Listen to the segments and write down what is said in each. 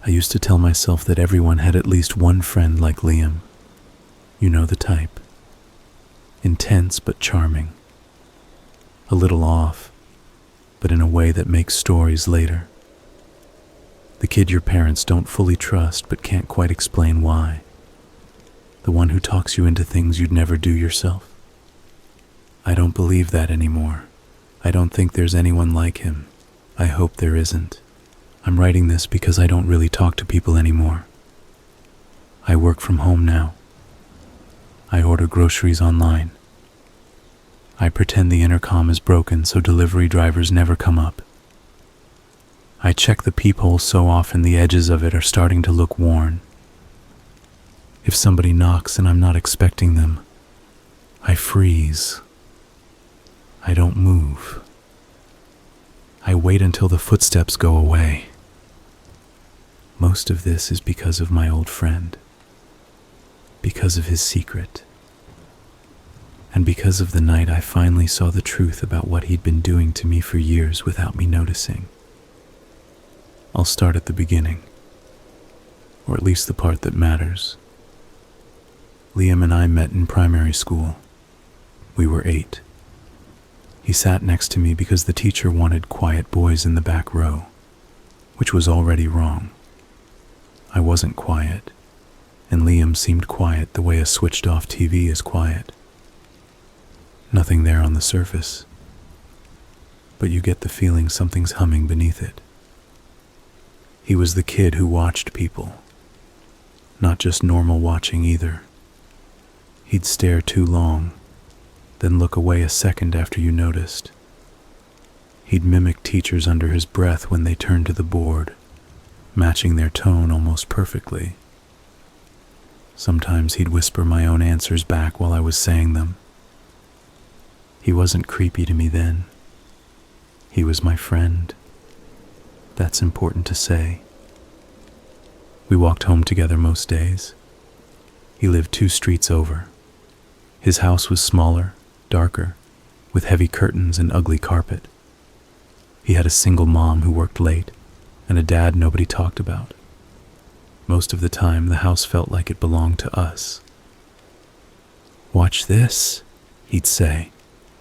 I used to tell myself that everyone had at least one friend like Liam. You know the type. Intense but charming. A little off, but in a way that makes stories later. The kid your parents don't fully trust but can't quite explain why. The one who talks you into things you'd never do yourself. I don't believe that anymore. I don't think there's anyone like him. I hope there isn't. I'm writing this because I don't really talk to people anymore. I work from home now. I order groceries online. I pretend the intercom is broken so delivery drivers never come up. I check the peephole so often the edges of it are starting to look worn. If somebody knocks and I'm not expecting them, I freeze. I don't move. I wait until the footsteps go away. Most of this is because of my old friend, because of his secret, and because of the night I finally saw the truth about what he'd been doing to me for years without me noticing. I'll start at the beginning, or at least the part that matters. Liam and I met in primary school. We were 8. He sat next to me because the teacher wanted quiet boys in the back row, which was already wrong. I wasn't quiet, and Liam seemed quiet the way a switched-off TV is quiet. Nothing there on the surface, but you get the feeling something's humming beneath it. He was the kid who watched people, not just normal watching either. He'd stare too long, then look away a second after you noticed. He'd mimic teachers under his breath when they turned to the board, matching their tone almost perfectly. Sometimes he'd whisper my own answers back while I was saying them. He wasn't creepy to me then. He was my friend. That's important to say. We walked home together most days. He lived 2 streets over. His house was smaller, darker, with heavy curtains and ugly carpet. He had a single mom who worked late, and a dad nobody talked about. Most of the time, the house felt like it belonged to us. "Watch this," he'd say,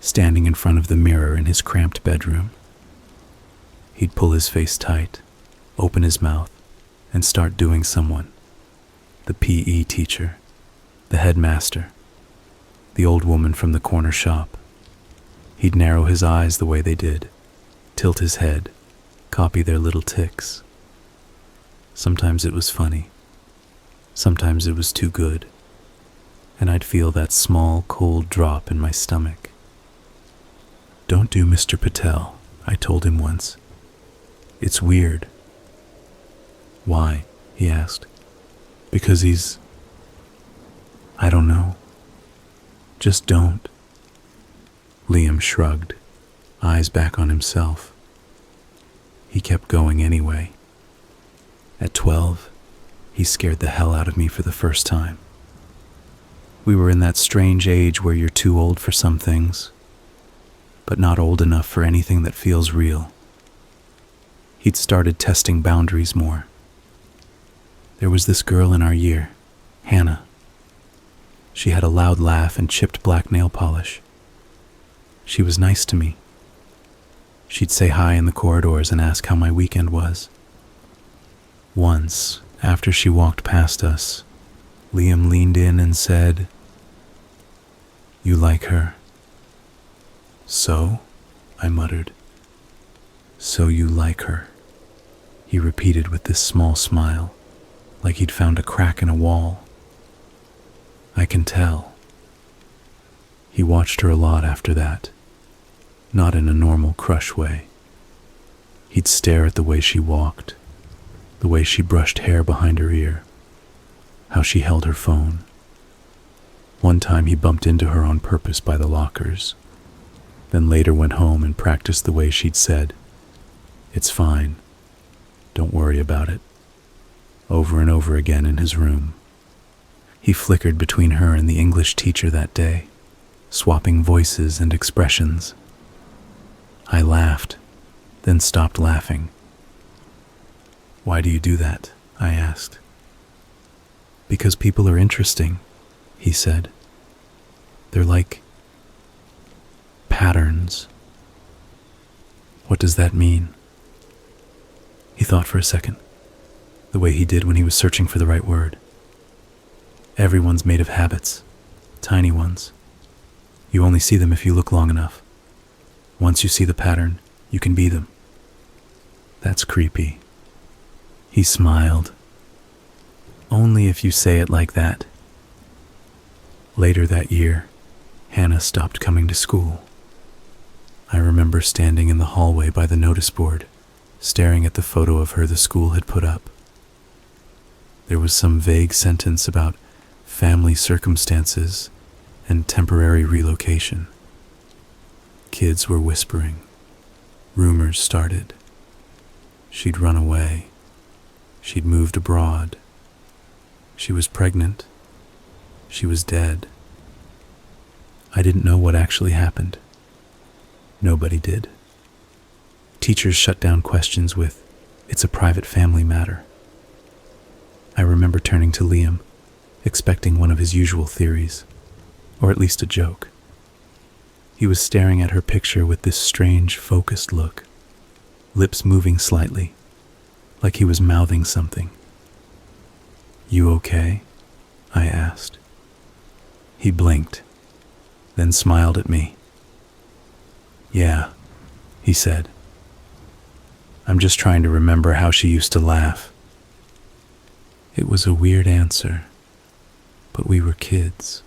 standing in front of the mirror in his cramped bedroom. He'd pull his face tight, open his mouth, and start doing someone. The PE teacher, the headmaster, the old woman from the corner shop. He'd narrow his eyes the way they did, tilt his head, copy their little tics. Sometimes it was funny. Sometimes it was too good, and I'd feel that small, cold drop in my stomach. "Don't do Mr. Patel," I told him once. "It's weird." "Why?" he asked. "Because he's... I don't know. Just don't." Liam shrugged, eyes back on himself. He kept going anyway. At 12, he scared the hell out of me for the first time. We were in that strange age where you're too old for some things, but not old enough for anything that feels real. He'd started testing boundaries more. There was this girl in our year, Hannah. She had a loud laugh and chipped black nail polish. She was nice to me. She'd say hi in the corridors and ask how my weekend was. Once, after she walked past us, Liam leaned in and said, "You like her?" "So?" I muttered. "So you like her," he repeated with this small smile, like he'd found a crack in a wall. "I can tell." He watched her a lot after that, not in a normal crush way. He'd stare at the way she walked, the way she brushed hair behind her ear, how she held her phone. One time he bumped into her on purpose by the lockers, then later went home and practiced the way she'd said, "It's fine, don't worry about it," over and over again in his room. He flickered between her and the English teacher that day, swapping voices and expressions. I laughed, then stopped laughing. "Why do you do that?" I asked. Because people are interesting, he said. They're like patterns. What does that mean? He thought for a second, the way he did when he was searching for the right word. Everyone's made of habits, tiny ones. You only see them if you look long enough. Once you see the pattern, you can be them. That's creepy. He smiled. Only if you say it like that. Later that year, Hannah stopped coming to school. I remember standing in the hallway by the notice board, staring at the photo of her the school had put up. There was some vague sentence about family circumstances and temporary relocation. Kids were whispering. Rumors started. She'd run away. She'd moved abroad. She was pregnant. She was dead. I didn't know what actually happened. Nobody did. Teachers shut down questions with, "It's a private family matter." I remember turning to Liam, expecting one of his usual theories, or at least a joke. He was staring at her picture with this strange, focused look, lips moving slightly, like he was mouthing something. "You okay?" I asked. He blinked, then smiled at me. "Yeah," he said. "I'm just trying to remember how she used to laugh." It was a weird answer, but we were kids,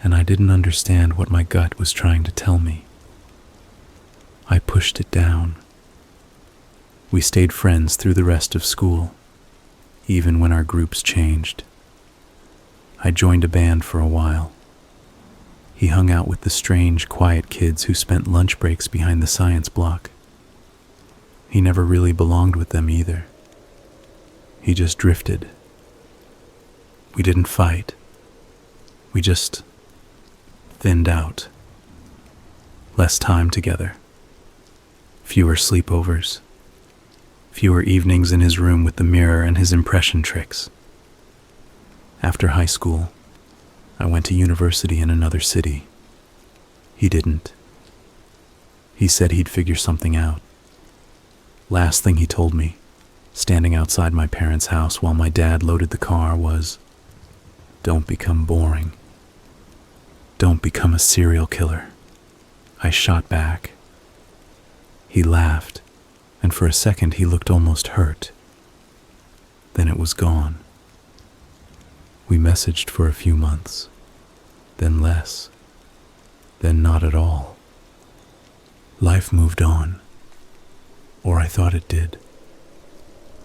and I didn't understand what my gut was trying to tell me. I pushed it down. We stayed friends through the rest of school, even when our groups changed. I joined a band for a while. He hung out with the strange, quiet kids who spent lunch breaks behind the science block. He never really belonged with them either. He just drifted. We didn't fight. We just thinned out. Less time together. Fewer sleepovers. Fewer evenings in his room with the mirror and his impression tricks. After high school, I went to university in another city. He didn't. He said he'd figure something out. Last thing he told me, standing outside my parents' house while my dad loaded the car, was, "Don't become boring. Don't become a serial killer." I shot back. He laughed, and for a second he looked almost hurt. Then it was gone. We messaged for a few months, then less, then not at all. Life moved on, or I thought it did.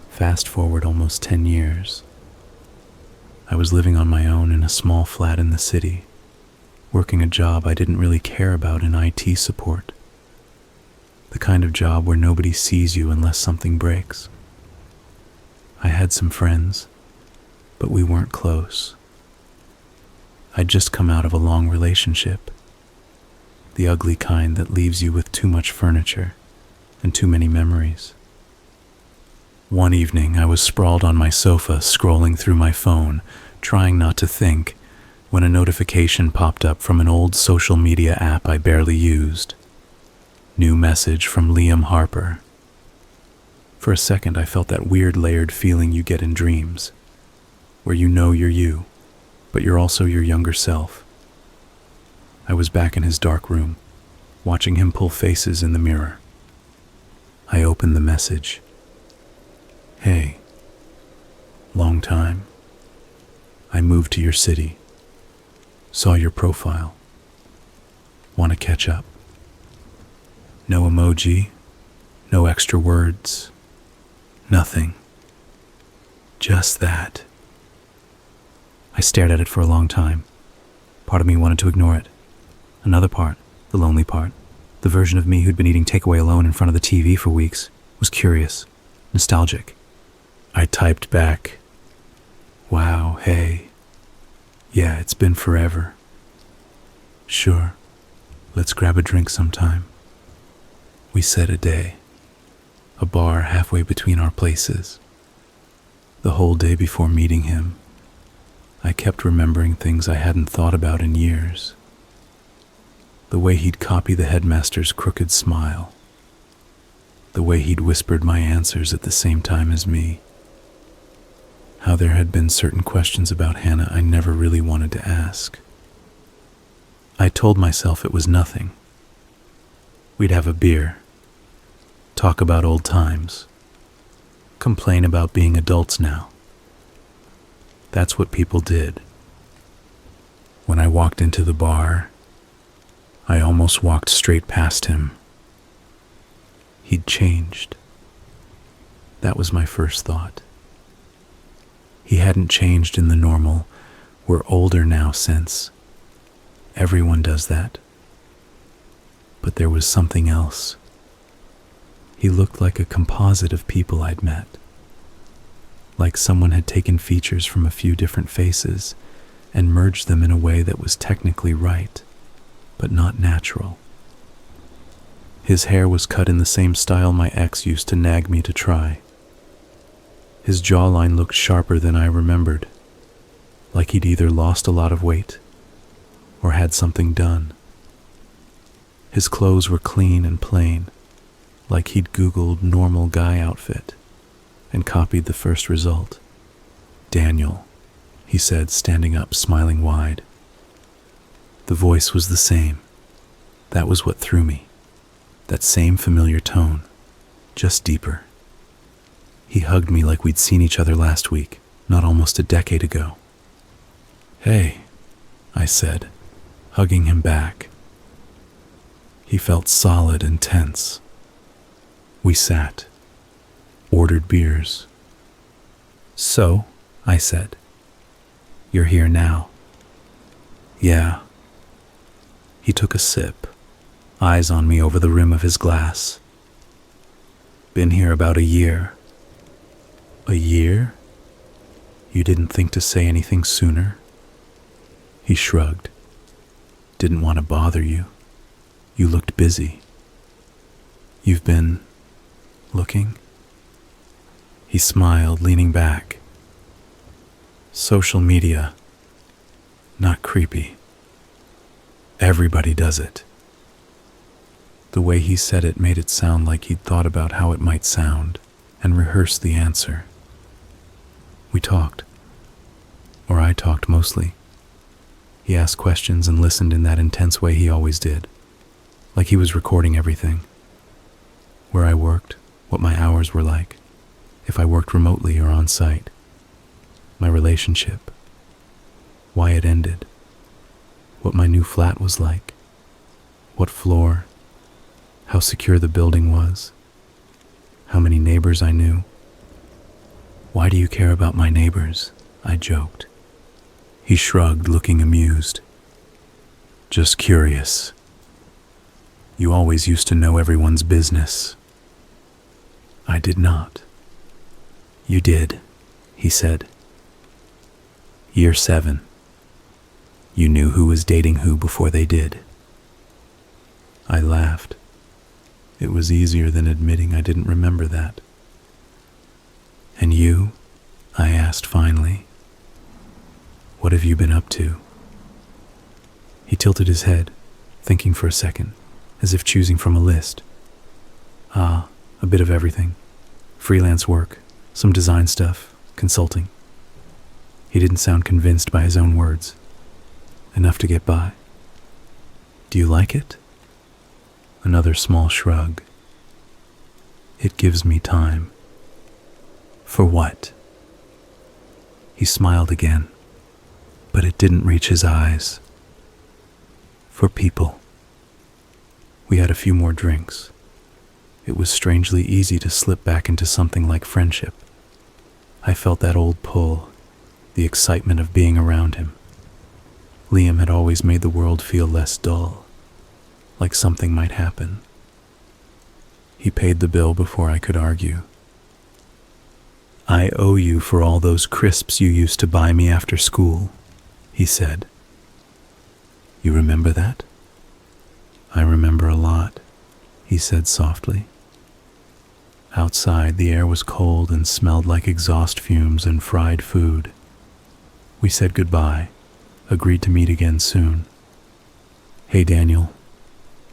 Fast forward almost 10 years. I was living on my own in a small flat in the city, working a job I didn't really care about in IT support. The kind of job where nobody sees you unless something breaks. I had some friends, but we weren't close. I'd just come out of a long relationship, the ugly kind that leaves you with too much furniture and too many memories. One evening, I was sprawled on my sofa, scrolling through my phone, trying not to think, when a notification popped up from an old social media app I barely used. New message from Liam Harper. For a second, I felt that weird layered feeling you get in dreams, where you know you're you, but you're also your younger self. I was back in his dark room, watching him pull faces in the mirror. I opened the message. "Hey, long time. I moved to your city. Saw your profile. Want to catch up?" No emoji, no extra words, nothing. Just that. I stared at it for a long time. Part of me wanted to ignore it. Another part, the lonely part, the version of me who'd been eating takeaway alone in front of the TV for weeks, was curious, nostalgic. I typed back, "Wow, hey. Yeah, it's been forever. Sure, let's grab a drink sometime." We set a day, a bar halfway between our places. The whole day before meeting him, I kept remembering things I hadn't thought about in years. The way he'd copy the headmaster's crooked smile. The way he'd whispered my answers at the same time as me. How there had been certain questions about Hannah I never really wanted to ask. I told myself it was nothing. We'd have a beer, talk about old times, complain about being adults now. That's what people did. When I walked into the bar, I almost walked straight past him. He'd changed. That was my first thought. He hadn't changed in the normal, we're older now sense. Everyone does that. But there was something else. He looked like a composite of people I'd met. Like someone had taken features from a few different faces and merged them in a way that was technically right, but not natural. His hair was cut in the same style my ex used to nag me to try. His jawline looked sharper than I remembered, like he'd either lost a lot of weight or had something done. His clothes were clean and plain, like he'd Googled normal guy outfit and copied the first result. "Daniel," he said, standing up, smiling wide. The voice was the same. That was what threw me. That same familiar tone, just deeper. He hugged me like we'd seen each other last week, not almost a decade ago. "Hey," I said, hugging him back. He felt solid and tense. We sat, ordered beers. "So," I said, "you're here now?" "Yeah." He took a sip, eyes on me over the rim of his glass. "Been here about a year." "A year? You didn't think to say anything sooner?" He shrugged. "Didn't want to bother you. You looked busy." "You've been looking?" He smiled, leaning back. "Social media. Not creepy. Everybody does it." The way he said it made it sound like he'd thought about how it might sound and rehearsed the answer. We talked. Or I talked mostly. He asked questions and listened in that intense way he always did, like he was recording everything. Where I worked, what my hours were like, if I worked remotely or on site, my relationship, why it ended, what my new flat was like, what floor, how secure the building was, how many neighbors I knew. "Why do you care about my neighbors?" I joked. He shrugged, looking amused. "Just curious. You always used to know everyone's business." I did not. "You did," he said. "Year 7. You knew who was dating who before they did." I laughed. It was easier than admitting I didn't remember that. "And you?" I asked finally. "What have you been up to?" He tilted his head, thinking for a second, as if choosing from a list. "A bit of everything. Freelance work, some design stuff, consulting." He didn't sound convinced by his own words. Enough to get by. "Do you like it?" Another small shrug. "It gives me time." "For what?" He smiled again, but it didn't reach his eyes. "For people." We had a few more drinks. It was strangely easy to slip back into something like friendship. I felt that old pull, the excitement of being around him. Liam had always made the world feel less dull, like something might happen. He paid the bill before I could argue. "I owe you for all those crisps you used to buy me after school," he said. "You remember that?" "I remember a lot," he said softly. Outside, the air was cold and smelled like exhaust fumes and fried food. We said goodbye, agreed to meet again soon. "Hey, Daniel,"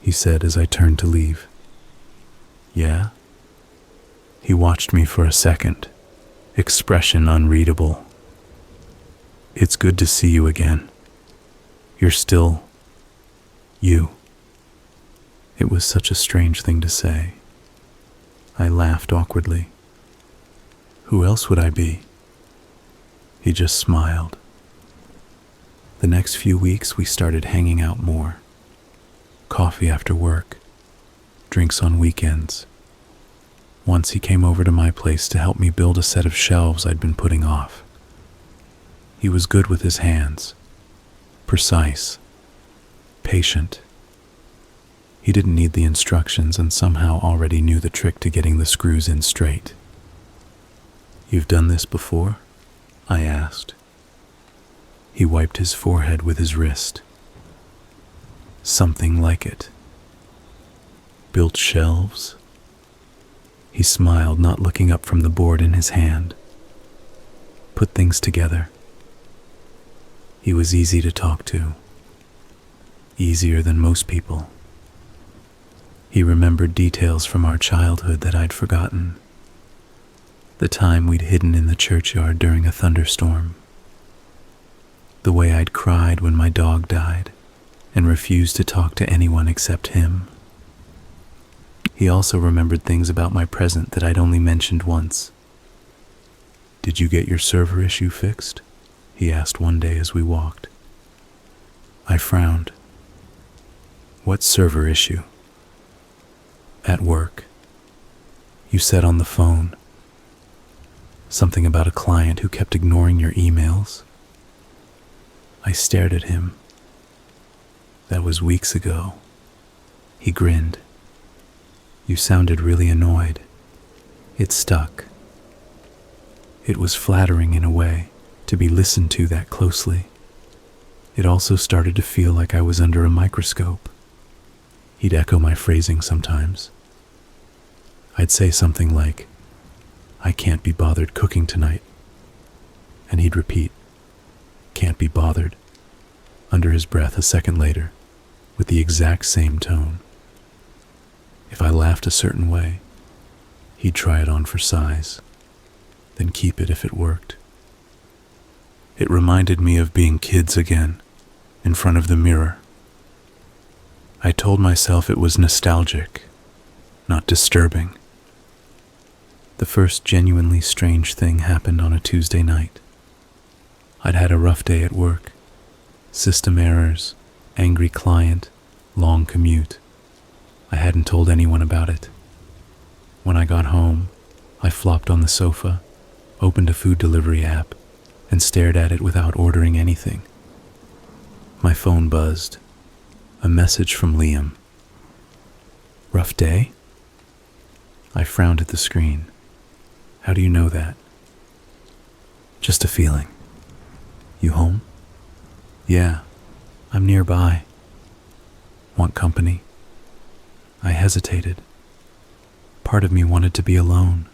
he said as I turned to leave. "Yeah?" He watched me for a second, expression unreadable. "It's good to see you again. You're still you." It was such a strange thing to say. I laughed awkwardly. Who else would I be? He just smiled. The next few weeks we started hanging out more. Coffee after work, drinks on weekends. Once he came over to my place to help me build a set of shelves I'd been putting off. He was good with his hands, precise, patient. He didn't need the instructions and somehow already knew the trick to getting the screws in straight. "You've done this before?" I asked. He wiped his forehead with his wrist. "Something like it." "Built shelves?" He smiled, not looking up from the board in his hand. "Put things together." He was easy to talk to. Easier than most people. He remembered details from our childhood that I'd forgotten. The time we'd hidden in the churchyard during a thunderstorm. The way I'd cried when my dog died and refused to talk to anyone except him. He also remembered things about my present that I'd only mentioned once. "Did you get your server issue fixed?" he asked one day as we walked. I frowned. "What server issue?" "At work. You said on the phone. Something about a client who kept ignoring your emails." I stared at him. "That was weeks ago." He grinned. "You sounded really annoyed. It stuck." It was flattering in a way to be listened to that closely. It also started to feel like I was under a microscope. He'd echo my phrasing sometimes. I'd say something like, "I can't be bothered cooking tonight." And he'd repeat, "Can't be bothered," under his breath a second later, with the exact same tone. If I laughed a certain way, he'd try it on for size, then keep it if it worked. It reminded me of being kids again, in front of the mirror. I told myself it was nostalgic, not disturbing. The first genuinely strange thing happened on a Tuesday night. I'd had a rough day at work. System errors, angry client, long commute. I hadn't told anyone about it. When I got home, I flopped on the sofa, opened a food delivery app, and stared at it without ordering anything. My phone buzzed. A message from Liam. "Rough day?" I frowned at the screen. "How do you know that?" "Just a feeling." "You home?" "Yeah, I'm nearby." "Want company?" I hesitated. Part of me wanted to be alone.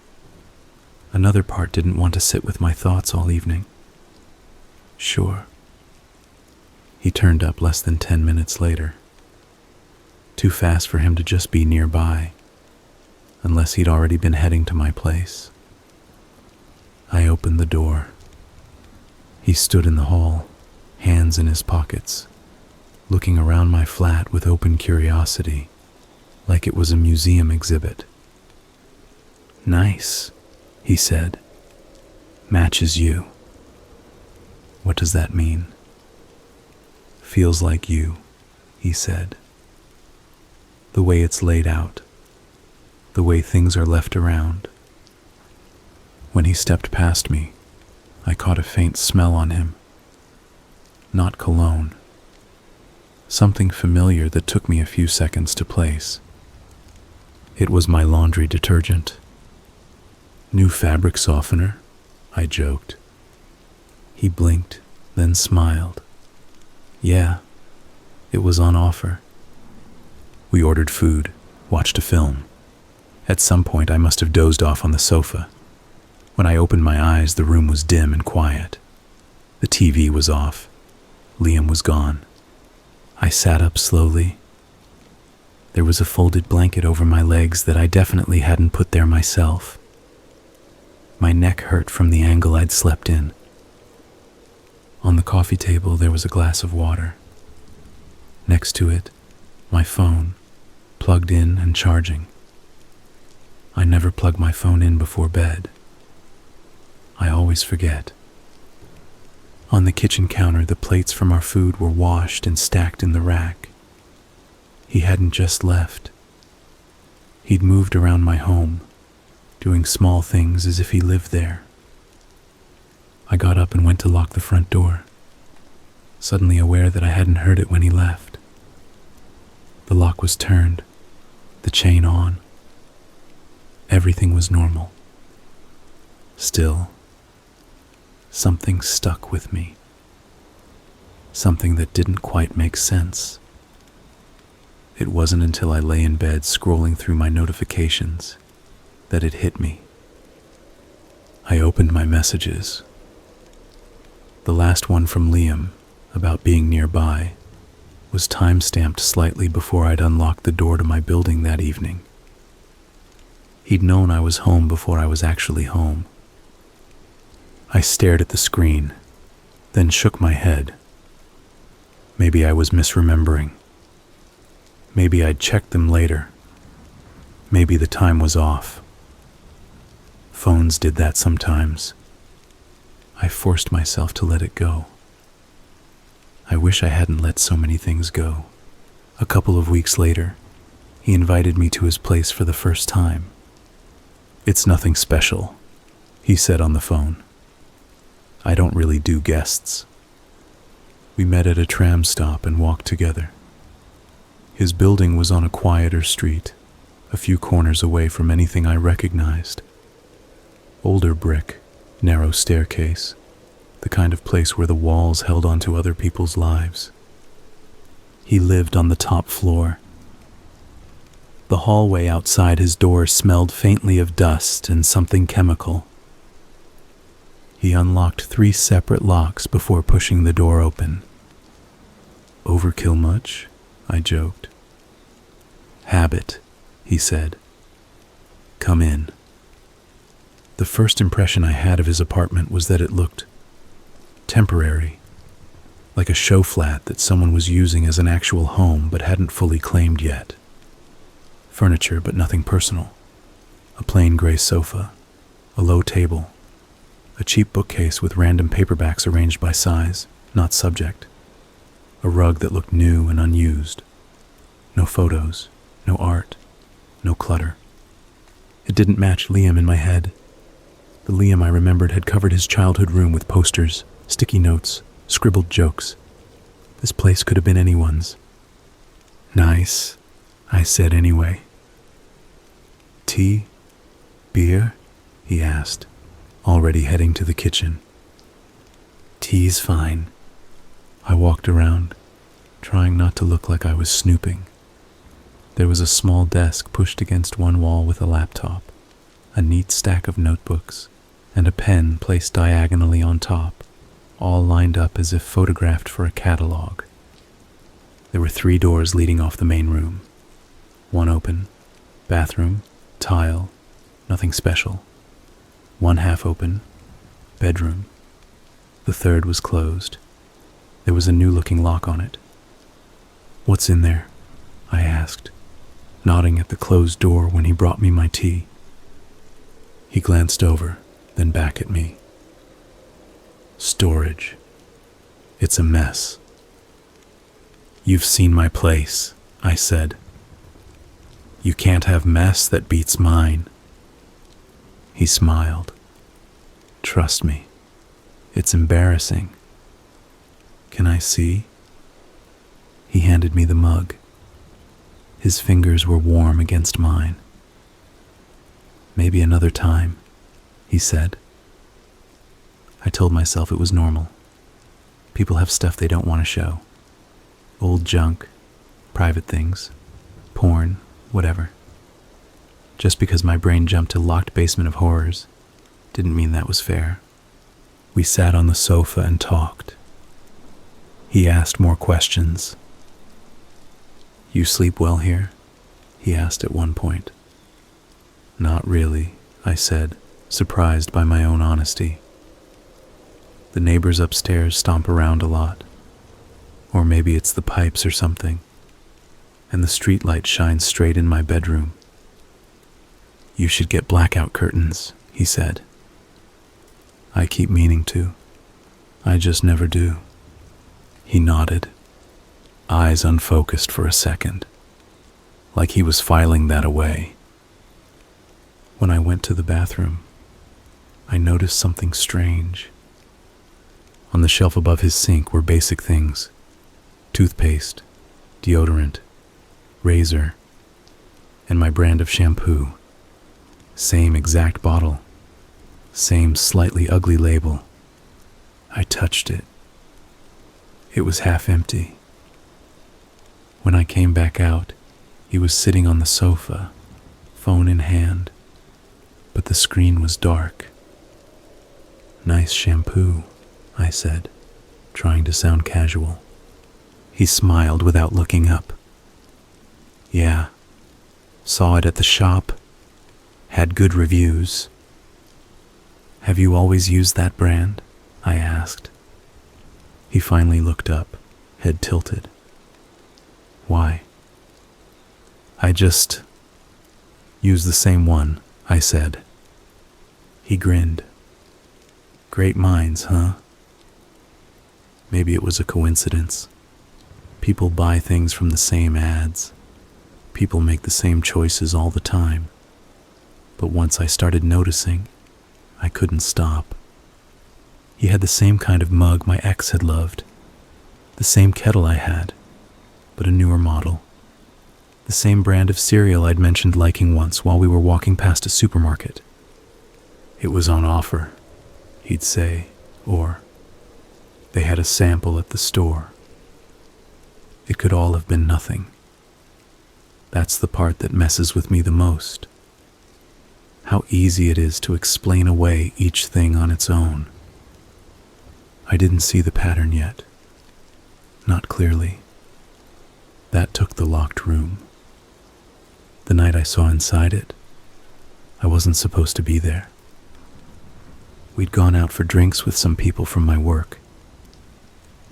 Another part didn't want to sit with my thoughts all evening. "Sure." He turned up less than 10 minutes later. Too fast for him to just be nearby, unless he'd already been heading to my place. I opened the door. He stood in the hall, hands in his pockets, looking around my flat with open curiosity, like it was a museum exhibit. "Nice," he said. "Matches you." "What does that mean?" "Feels like you," he said. "The way it's laid out, the way things are left around." When he stepped past me, I caught a faint smell on him. Not cologne. Something familiar that took me a few seconds to place. It was my laundry detergent. "New fabric softener?" I joked. He blinked, then smiled. "Yeah, it was on offer." We ordered food, watched a film, At some point, I must have dozed off on the sofa. When I opened my eyes, the room was dim and quiet. The TV was off. Liam was gone. I sat up slowly. There was a folded blanket over my legs that I definitely hadn't put there myself. My neck hurt from the angle I'd slept in. On the coffee table, there was a glass of water. Next to it, my phone, plugged in and charging. I never plug my phone in before bed. I always forget. On the kitchen counter, the plates from our food were washed and stacked in the rack. He hadn't just left. He'd moved around my home, doing small things as if he lived there. I got up and went to lock the front door, suddenly aware that I hadn't heard it when he left. The lock was turned, the chain on. Everything was normal. Still, something stuck with me. Something that didn't quite make sense. It wasn't until I lay in bed scrolling through my notifications that it hit me. I opened my messages. The last one from Liam, about being nearby, was time-stamped slightly before I'd unlocked the door to my building that evening. He'd known I was home before I was actually home. I stared at the screen, then shook my head. Maybe I was misremembering. Maybe I'd checked them later. Maybe the time was off. Phones did that sometimes. I forced myself to let it go. I wish I hadn't let so many things go. A couple of weeks later, he invited me to his place for the first time. "It's nothing special," he said on the phone. "I don't really do guests." We met at a tram stop and walked together. His building was on a quieter street, a few corners away from anything I recognized. Older brick, narrow staircase, the kind of place where the walls held onto other people's lives. He lived on the top floor. The hallway outside his door smelled faintly of dust and something chemical. He unlocked 3 separate locks before pushing the door open. "Overkill much?" I joked. "Habit," he said. "Come in." The first impression I had of his apartment was that it looked temporary, like a show flat that someone was using as an actual home but hadn't fully claimed yet. Furniture, but nothing personal. A plain gray sofa, a low table, a cheap bookcase with random paperbacks arranged by size, not subject, a rug that looked new and unused. No photos, no art, no clutter. It didn't match Liam in my head. The Liam I remembered had covered his childhood room with posters, sticky notes, scribbled jokes. This place could have been anyone's. "Nice," I said anyway. "Tea? Beer?" he asked, already heading to the kitchen. "Tea's fine." I walked around, trying not to look like I was snooping. There was a small desk pushed against one wall with a laptop, a neat stack of notebooks, and a pen placed diagonally on top, all lined up as if photographed for a catalog. There were 3 doors leading off the main room. One open, bathroom, tile, nothing special. One half open, bedroom. The third was closed. There was a new-looking lock on it. "What's in there?" I asked, nodding at the closed door when he brought me my tea. He glanced over, then back at me. "Storage. It's a mess." "You've seen my place," I said. "You can't have mess that beats mine." He smiled. "Trust me, it's embarrassing." "Can I see?" He handed me the mug. His fingers were warm against mine. "Maybe another time," he said. I told myself it was normal. People have stuff they don't want to show. Old junk, private things, porn, whatever. Just because my brain jumped to locked basement of horrors didn't mean that was fair. We sat on the sofa and talked. He asked more questions. "You sleep well here?" he asked at one point. "Not really," I said, surprised by my own honesty. "The neighbors upstairs stomp around a lot. Or maybe it's the pipes or something. And the streetlight shines straight in my bedroom." "You should get blackout curtains," he said. "I keep meaning to. I just never do." He nodded, eyes unfocused for a second, like he was filing that away. When I went to the bathroom, I noticed something strange. On the shelf above his sink were basic things: toothpaste, deodorant, razor, and my brand of shampoo. Same exact bottle, same slightly ugly label. I touched it. It was half empty. When I came back out, he was sitting on the sofa, phone in hand, but the screen was dark. "Nice shampoo," I said, trying to sound casual. He smiled without looking up. "Yeah, saw it at the shop, had good reviews." "Have you always used that brand?" I asked. He finally looked up, head tilted. "Why?" "I just use the same one," I said. He grinned. "Great minds, huh?" Maybe it was a coincidence. People buy things from the same ads. People make the same choices all the time. But once I started noticing, I couldn't stop. He had the same kind of mug my ex had loved, the same kettle I had, but a newer model, the same brand of cereal I'd mentioned liking once while we were walking past a supermarket. "It was on offer," he'd say, or "they had a sample at the store." It could all have been nothing. That's the part that messes with me the most. How easy it is to explain away each thing on its own. I didn't see the pattern yet. Not clearly. That took the locked room. The night I saw inside it, I wasn't supposed to be there. We'd gone out for drinks with some people from my work.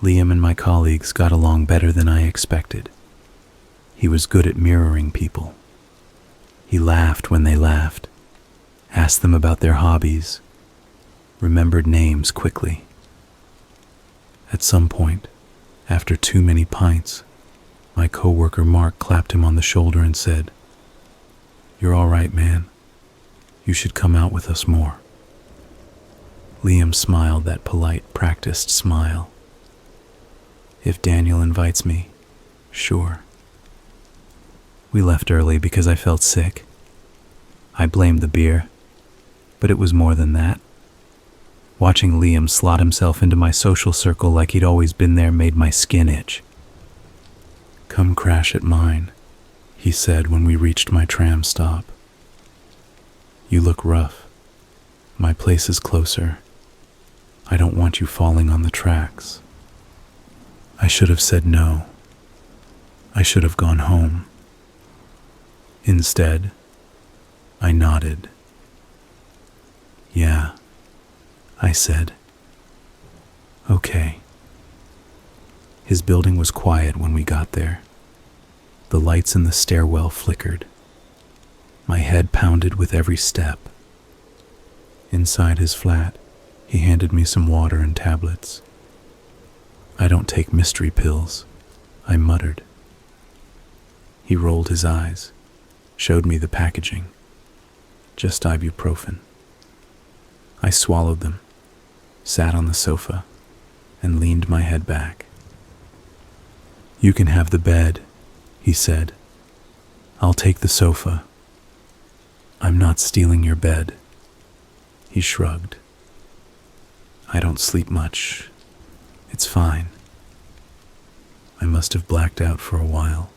Liam and my colleagues got along better than I expected. He was good at mirroring people. He laughed when they laughed, asked them about their hobbies, remembered names quickly. At some point, after too many pints, my coworker Mark clapped him on the shoulder and said, "You're all right, man. You should come out with us more." Liam smiled that polite, practiced smile. "If Daniel invites me, sure." We left early because I felt sick. I blamed the beer, but it was more than that. Watching Liam slot himself into my social circle like he'd always been there made my skin itch. "Come crash at mine," he said when we reached my tram stop. "You look rough. My place is closer. I don't want you falling on the tracks." I should have said no. I should have gone home. Instead, I nodded. "Yeah," I said. "Okay." His building was quiet when we got there. The lights in the stairwell flickered. My head pounded with every step. Inside his flat, he handed me some water and tablets. "I don't take mystery pills," I muttered. He rolled his eyes, showed me the packaging. Just ibuprofen. I swallowed them, sat on the sofa, and leaned my head back. "You can have the bed," he said. "I'll take the sofa." "I'm not stealing your bed." He shrugged. "I don't sleep much. It's fine." I must have blacked out for a while.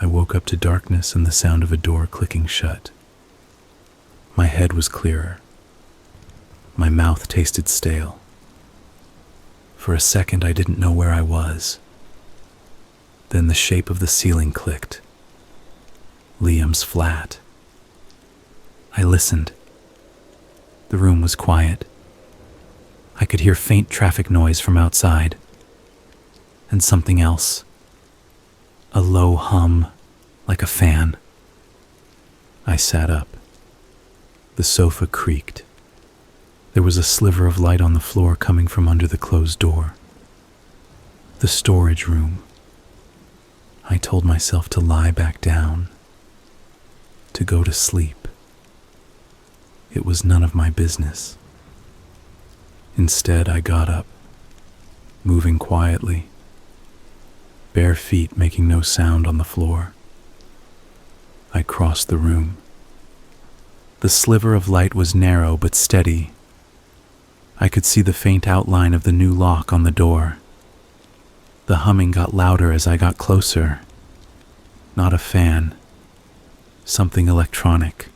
I woke woke up to darkness and the sound of a door clicking shut. My head was clearer. My mouth tasted stale. For a second, I didn't know where I was. Then the shape of the ceiling clicked. Liam's flat. I listened. The room was quiet. I could hear faint traffic noise from outside. And something else. A low hum, like a fan. I sat up. The sofa creaked. There was a sliver of light on the floor coming from under the closed door. The storage room. I told myself to lie back down, to go to sleep. It was none of my business. Instead, I got up, moving quietly, bare feet making no sound on the floor. I crossed the room. The sliver of light was narrow but steady. I could see the faint outline of the new lock on the door. The humming got louder as I got closer. Not a fan. Something electronic.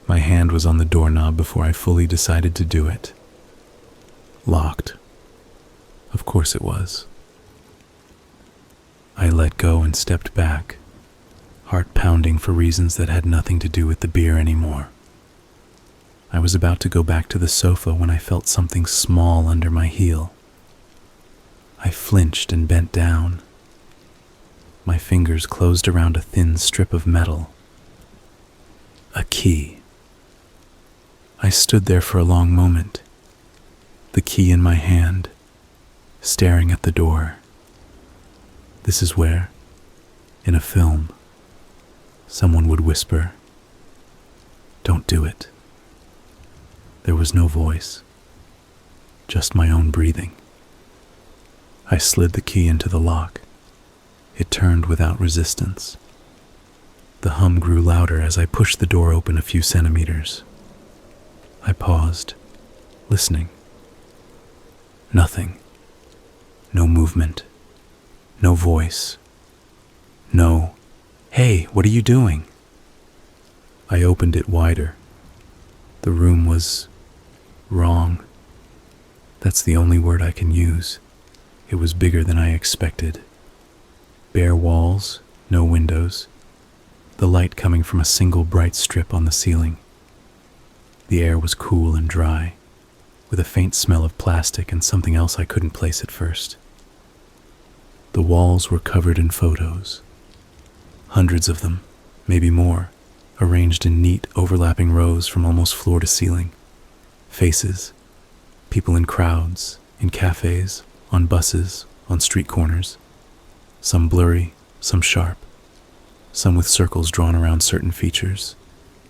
My hand was on the doorknob before I fully decided to do it. Locked. Of course it was. I let go and stepped back, heart pounding for reasons that had nothing to do with the beer anymore. I was about to go back to the sofa when I felt something small under my heel. I flinched and bent down. My fingers closed around a thin strip of metal. A key. I stood there for a long moment, the key in my hand, staring at the door. This is where, in a film, someone would whisper, "Don't do it." There was no voice, just my own breathing. I slid the key into the lock. It turned without resistance. The hum grew louder as I pushed the door open a few centimeters. I paused, listening. Nothing. No movement. No voice. No, "Hey, what are you doing?" I opened it wider. The room was wrong. That's the only word I can use. It was bigger than I expected. Bare walls, no windows. The light coming from a single bright strip on the ceiling. The air was cool and dry, with a faint smell of plastic and something else I couldn't place at first. The walls were covered in photos. Hundreds of them, maybe more, arranged in neat, overlapping rows from almost floor to ceiling. Faces, people in crowds, in cafes, on buses, on street corners. Some blurry, some sharp. Some with circles drawn around certain features.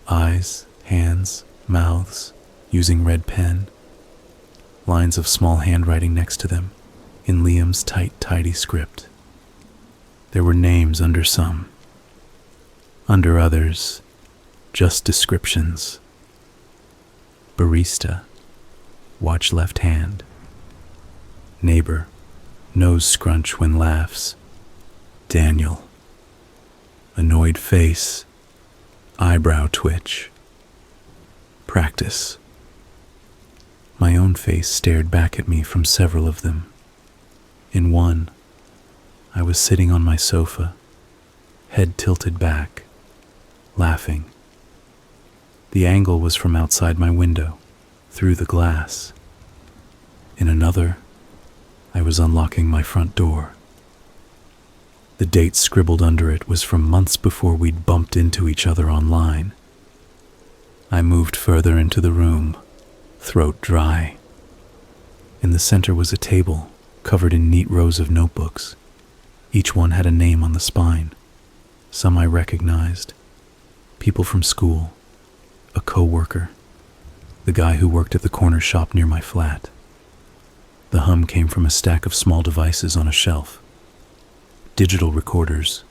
Eyes, hands, mouths, using red pen. Lines of small handwriting next to them, in Liam's tight, tidy script. There were names under some. Under others, just descriptions. Barista, watch left hand. Neighbor, nose scrunch when laughs. Daniel, annoyed face, eyebrow twitch. Practice. My own face stared back at me from several of them. In one, I was sitting on my sofa, head tilted back, laughing. The angle was from outside my window, through the glass. In another, I was unlocking my front door. The date scribbled under it was from months before we'd bumped into each other online. I moved further into the room, throat dry. In the center was a table covered in neat rows of notebooks. Each one had a name on the spine. Some I recognized. People from school, a co-worker, the guy who worked at the corner shop near my flat. The hum came from a stack of small devices on a shelf. Digital recorders.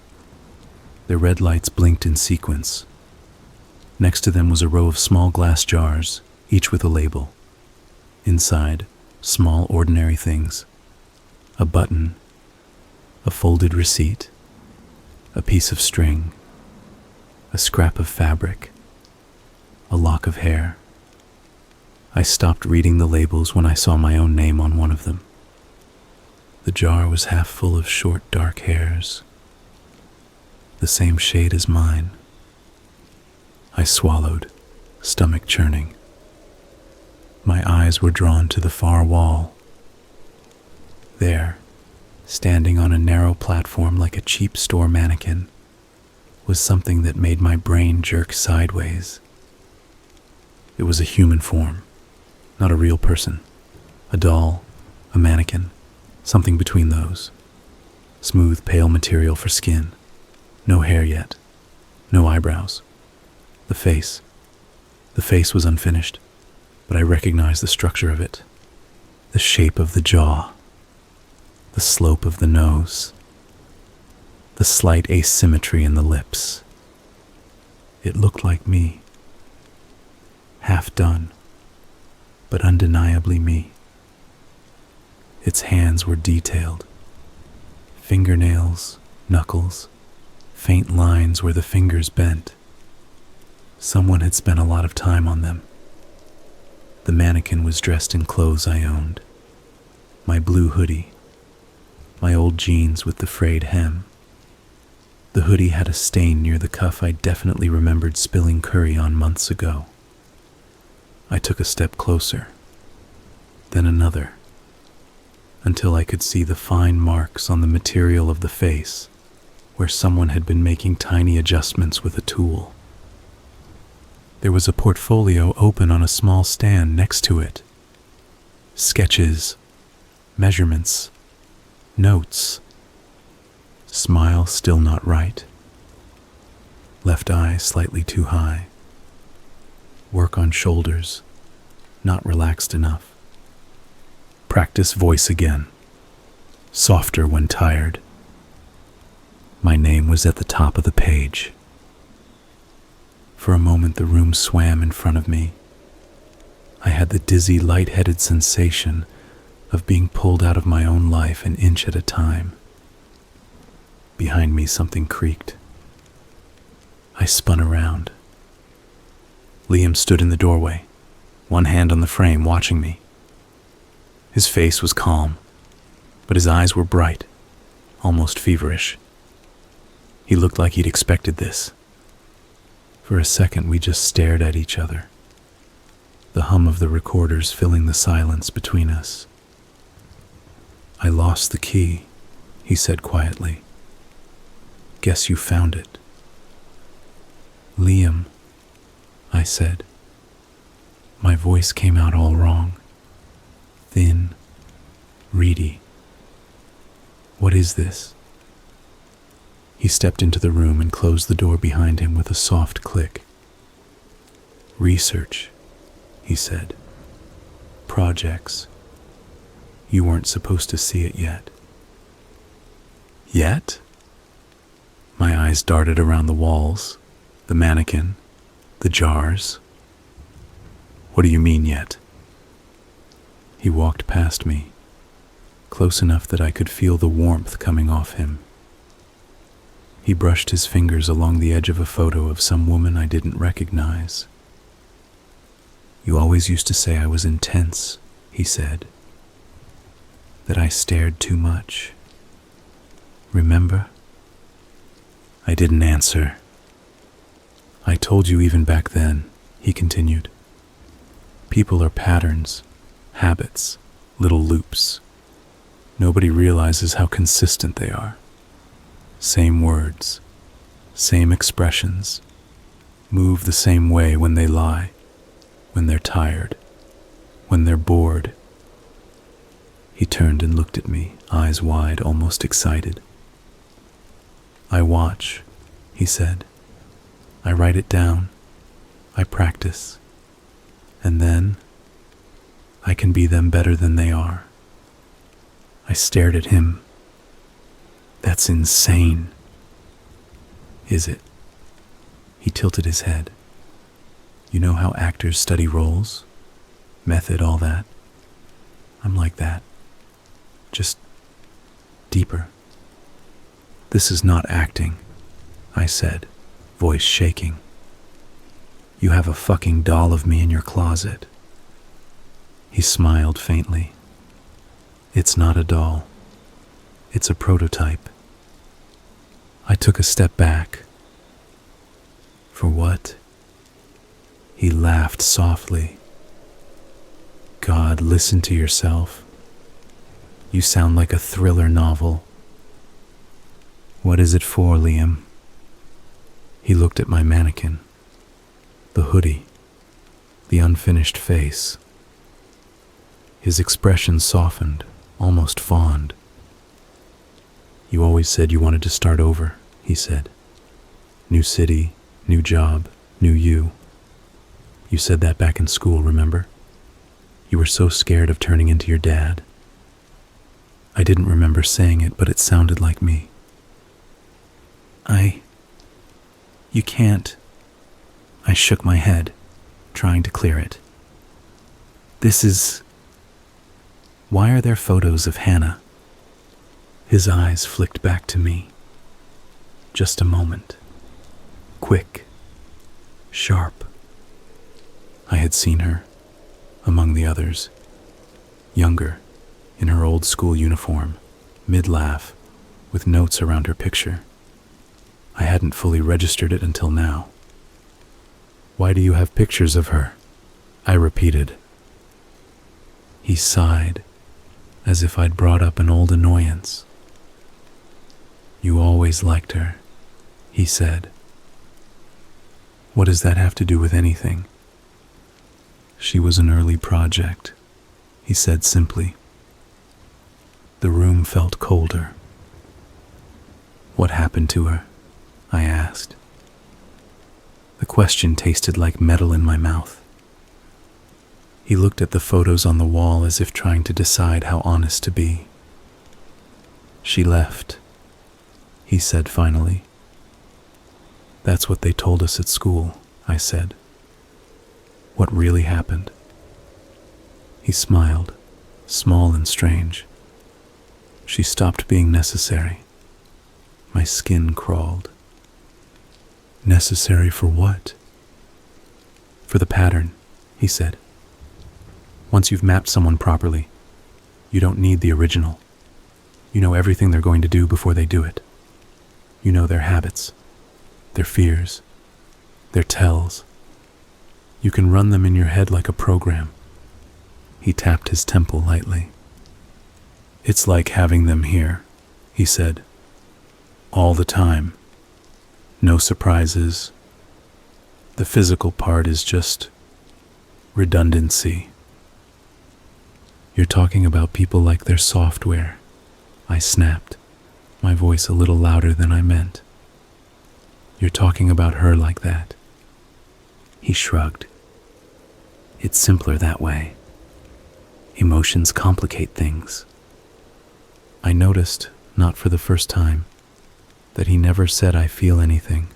Their red lights blinked in sequence. Next to them was a row of small glass jars, each with a label. Inside, small ordinary things. A button, a folded receipt, A piece of string, a scrap of fabric, a lock of hair. I stopped reading the labels when I saw my own name on one of them. The jar was half full of short, dark hairs, the same shade as mine. I swallowed, stomach churning. My eyes were drawn to the far wall. There, standing on a narrow platform like a cheap store mannequin, was something that made my brain jerk sideways. It was a human form, not a real person. A doll, a mannequin, something between those. Smooth, pale material for skin. No hair yet. No eyebrows. The face was unfinished, but I recognized the structure of it. The shape of the jaw. The slope of the nose. The slight asymmetry in the lips. It looked like me. Half done, but undeniably me. Its hands were detailed. Fingernails, knuckles, faint lines where the fingers bent. Someone had spent a lot of time on them. The mannequin was dressed in clothes I owned. My blue hoodie, my old jeans with the frayed hem. The hoodie had a stain near the cuff I definitely remembered spilling curry on months ago. I took a step closer, then another, until I could see the fine marks on the material of the face, where someone had been making tiny adjustments with a tool. There was a portfolio open on a small stand next to it. Sketches, measurements, notes. Smile still not right. Left eye slightly too high. Work on shoulders, not relaxed enough. Practice voice again, softer when tired. My name was at the top of the page. For a moment the room swam in front of me. I had the dizzy, light-headed sensation of being pulled out of my own life an inch at a time. Behind me something creaked. I spun around. Liam stood in the doorway, one hand on the frame, watching me. His face was calm, but his eyes were bright, almost feverish. He looked like he'd expected this. For a second we just stared at each other, the hum of the recorders filling the silence between us. "I lost the key," he said quietly. "Guess you found it." "Liam," I said. My voice came out all wrong. Thin, reedy. "What is this?" He stepped into the room and closed the door behind him with a soft click. "Research," he said. "Projects. You weren't supposed to see it yet." "Yet?" My eyes darted around the walls, the mannequin, the jars. "What do you mean yet?" He walked past me, close enough that I could feel the warmth coming off him. He brushed his fingers along the edge of a photo of some woman I didn't recognize. "You always used to say I was intense," he said. "That I stared too much. Remember?" I didn't answer. "I told you even back then," he continued. "People are patterns, habits, little loops. Nobody realizes how consistent they are. Same words, same expressions, move the same way when they lie, when they're tired, when they're bored." He turned and looked at me, eyes wide, almost excited. "I watch," he said. "I write it down. I practice. And then I can be them better than they are." I stared at him. "That's insane." "Is it?" He tilted his head. "You know how actors study roles? Method, all that? I'm like that. Just deeper. This is not acting. I said, voice shaking. You have a fucking doll of me in your closet. He smiled faintly. It's not a doll. It's a prototype. I took a step back. For what? He laughed softly. God, listen to yourself. You sound like a thriller novel. What is it for, Liam? He looked at my mannequin, the hoodie, the unfinished face. His expression softened, almost fond. You always said you wanted to start over, he said. New city, new job, new you. You said that back in school, remember? You were so scared of turning into your dad. I didn't remember saying it, but it sounded like me. You can't. I shook my head, trying to clear it. Why are there photos of Hannah? His eyes flicked back to me. Just a moment. Quick. Sharp. I had seen her, among the others. Younger, in her old school uniform, mid-laugh, with notes around her picture. I hadn't fully registered it until now. Why do you have pictures of her? I repeated. He sighed, as if I'd brought up an old annoyance. You always liked her, he said. What does that have to do with anything? She was an early project, he said simply. The room felt colder. What happened to her? I asked. The question tasted like metal in my mouth. He looked at the photos on the wall as if trying to decide how honest to be. She left, he said finally. That's what they told us at school, I said. What really happened? He smiled, small and strange. She stopped being necessary. My skin crawled. Necessary for what? For the pattern, he said. Once you've mapped someone properly, you don't need the original. You know everything they're going to do before they do it. You know their habits, their fears, their tells. You can run them in your head like a program. He tapped his temple lightly. It's like having them here, he said. All the time. No surprises. The physical part is just redundancy. You're talking about people like their software. I snapped, my voice a little louder than I meant. You're talking about her like that. He shrugged. It's simpler that way. Emotions complicate things. I noticed, not for the first time, that he never said I feel anything.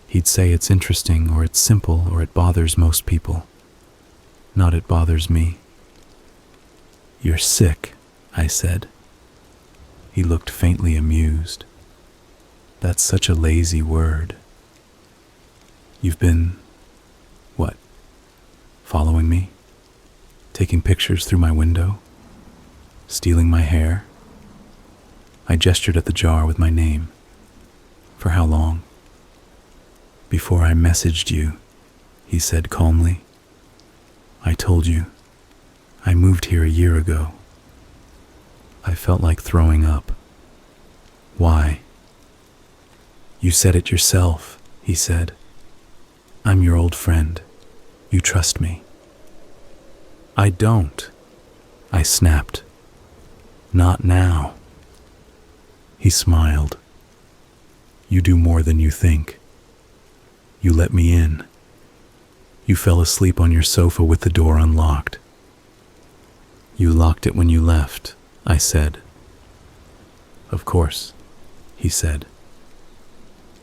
He'd say it's interesting, or it's simple, or it bothers most people. Not it bothers me. You're sick, I said. He looked faintly amused. That's such a lazy word. You've been, what, following me? Taking pictures through my window? Stealing my hair? I gestured at the jar with my name. For how long? Before I messaged you, he said calmly. I told you. I moved here a year ago. I felt like throwing up. Why? You said it yourself, he said. I'm your old friend. You trust me. I don't, I snapped. Not now. He smiled. You do more than you think. You let me in. You fell asleep on your sofa with the door unlocked. You locked it when you left, I said. Of course, he said.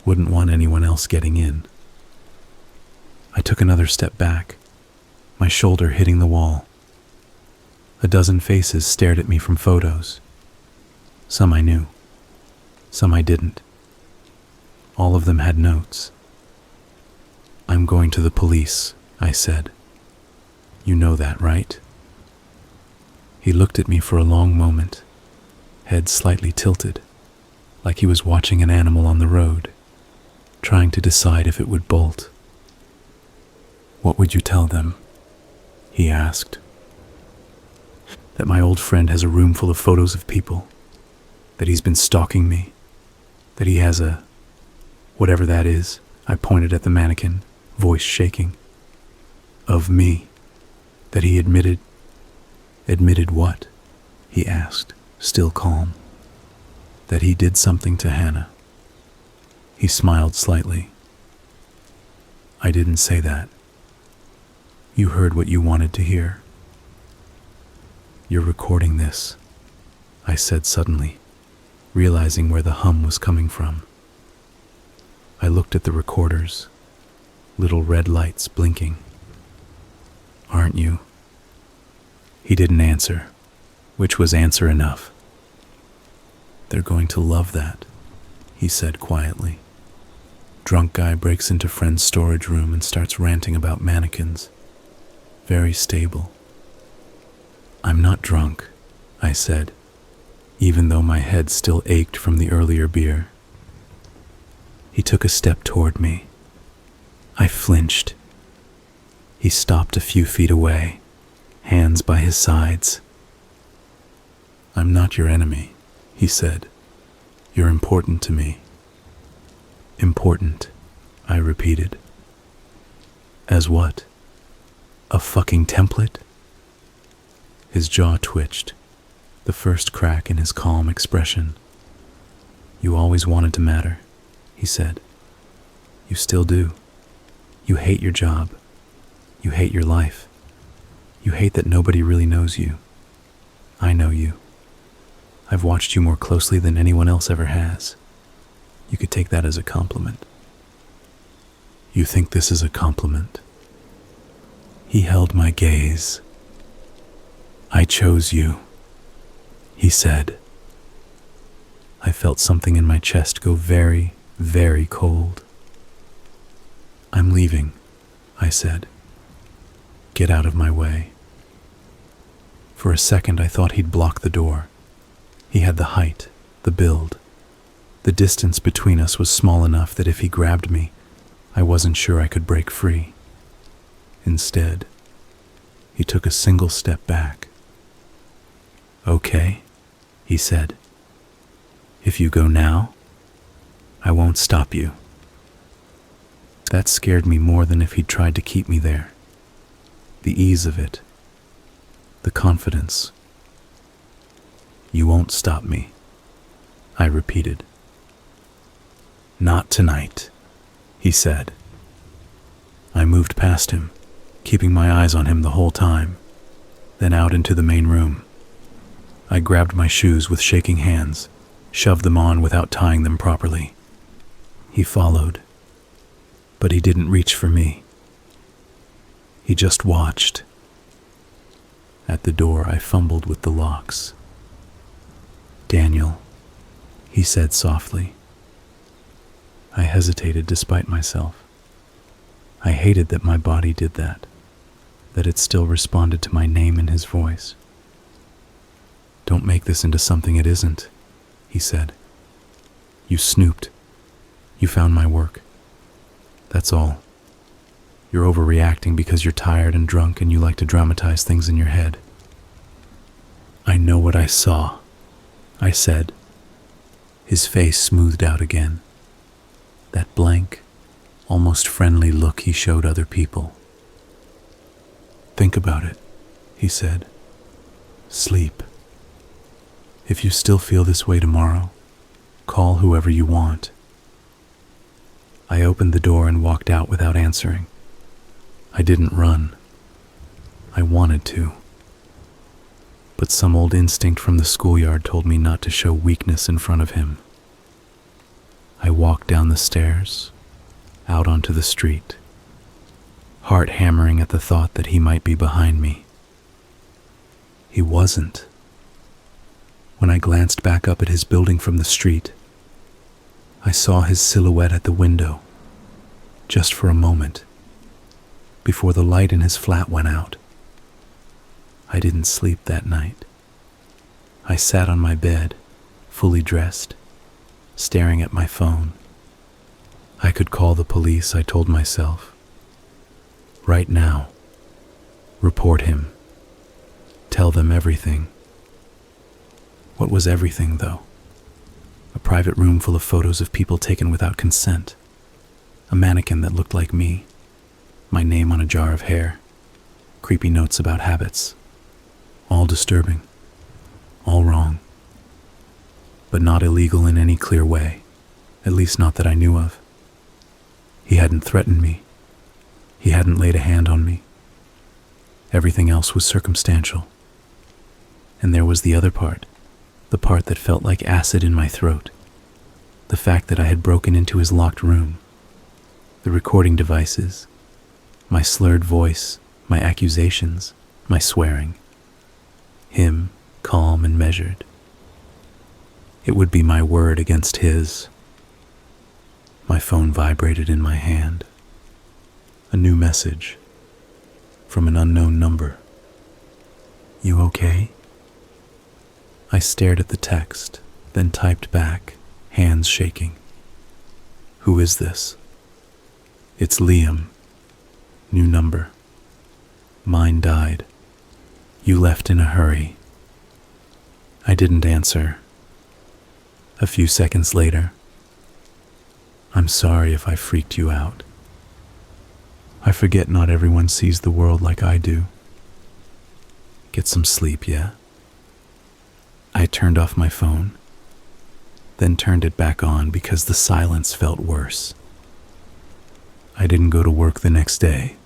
Wouldn't want anyone else getting in. I took another step back, my shoulder hitting the wall. A dozen faces stared at me from photos. Some I knew. Some I didn't. All of them had notes. "I'm going to the police," I said. "You know that, right?" He looked at me for a long moment, head slightly tilted, like he was watching an animal on the road, trying to decide if it would bolt. "What would you tell them?" he asked. "That my old friend has a room full of photos of people, that he's been stalking me, that he has a... whatever that is." I pointed at the mannequin, voice shaking. "Of me. That he admitted..." "Admitted what?" he asked, still calm. "That he did something to Hannah." He smiled slightly. "I didn't say that. You heard what you wanted to hear." "You're recording this," I said suddenly, realizing where the hum was coming from. I looked at the recorders, little red lights blinking. "Aren't you?" He didn't answer, which was answer enough. "They're going to love that," he said quietly. "Drunk guy breaks into friend's storage room and starts ranting about mannequins. Very stable." "I'm not drunk," I said, even though my head still ached from the earlier beer. He took a step toward me. I flinched. He stopped a few feet away, hands by his sides. "I'm not your enemy," he said. "You're important to me." "Important," I repeated. "As what? A fucking template?" His jaw twitched, the first crack in his calm expression. "You always wanted to matter," he said. "You still do. You hate your job. You hate your life. You hate that nobody really knows you. I know you. I've watched you more closely than anyone else ever has. You could take that as a compliment." "You think this is a compliment?" He held my gaze. "I chose you," he said. I felt something in my chest go very, very cold. "I'm leaving," I said. "Get out of my way." For a second I thought he'd block the door. He had the height, the build. The distance between us was small enough that if he grabbed me, I wasn't sure I could break free. Instead, he took a single step back. "Okay," he said. "If you go now, I won't stop you." That scared me more than if he'd tried to keep me there. The ease of it, the confidence. "You won't stop me," I repeated. "Not tonight," he said. I moved past him, keeping my eyes on him the whole time, then out into the main room. I grabbed my shoes with shaking hands, shoved them on without tying them properly. He followed, but he didn't reach for me. He just watched. At the door, I fumbled with the locks. "Daniel," he said softly. I hesitated despite myself. I hated that my body did that it still responded to my name in his voice. "Don't make this into something it isn't," he said. "You snooped. You found my work. That's all. You're overreacting because you're tired and drunk and you like to dramatize things in your head." "I know what I saw," I said. His face smoothed out again. That blank, almost friendly look he showed other people. "Think about it," he said. "Sleep. If you still feel this way tomorrow, call whoever you want." I opened the door and walked out without answering. I didn't run. I wanted to. But some old instinct from the schoolyard told me not to show weakness in front of him. I walked down the stairs, out onto the street, heart hammering at the thought that he might be behind me. He wasn't. When I glanced back up at his building from the street, I saw his silhouette at the window, just for a moment, before the light in his flat went out. I didn't sleep that night. I sat on my bed, fully dressed, staring at my phone. I could call the police, I told myself. Right now. Report him. Tell them everything. What was everything, though? A private room full of photos of people taken without consent. A mannequin that looked like me. My name on a jar of hair. Creepy notes about habits. All disturbing. All wrong. But not illegal in any clear way. At least not that I knew of. He hadn't threatened me. He hadn't laid a hand on me. Everything else was circumstantial. And there was the other part. The part that felt like acid in my throat. The fact that I had broken into his locked room. The recording devices. My slurred voice. My accusations. My swearing. Him, calm and measured. It would be my word against his. My phone vibrated in my hand. A new message. From an unknown number. You okay? I stared at the text, then typed back, hands shaking. Who is this? It's Liam. New number. Mine died. You left in a hurry. I didn't answer. A few seconds later, I'm sorry if I freaked you out. I forget not everyone sees the world like I do. Get some sleep, yeah? I turned off my phone, then turned it back on because the silence felt worse. I didn't go to work the next day.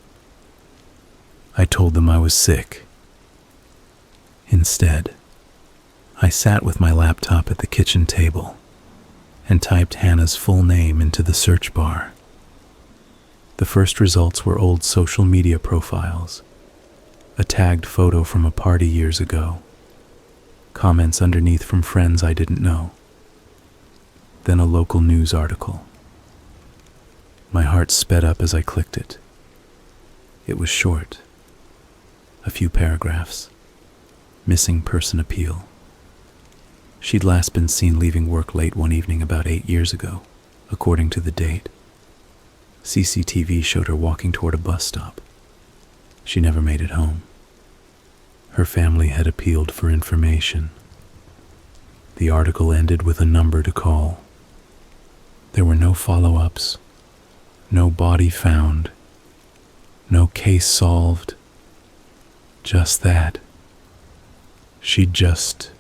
I told them I was sick. Instead, I sat with my laptop at the kitchen table and typed Hannah's full name into the search bar. The first results were old social media profiles, a tagged photo from a party years ago, comments underneath from friends I didn't know, then a local news article. My heart sped up as I clicked it. It was short, a few paragraphs. Missing person appeal. She'd last been seen leaving work late one evening about 8 years ago, according to the date. CCTV showed her walking toward a bus stop. She never made it home. Her family had appealed for information. The article ended with a number to call. There were no follow-ups, no body found, no case solved, just that. She'd just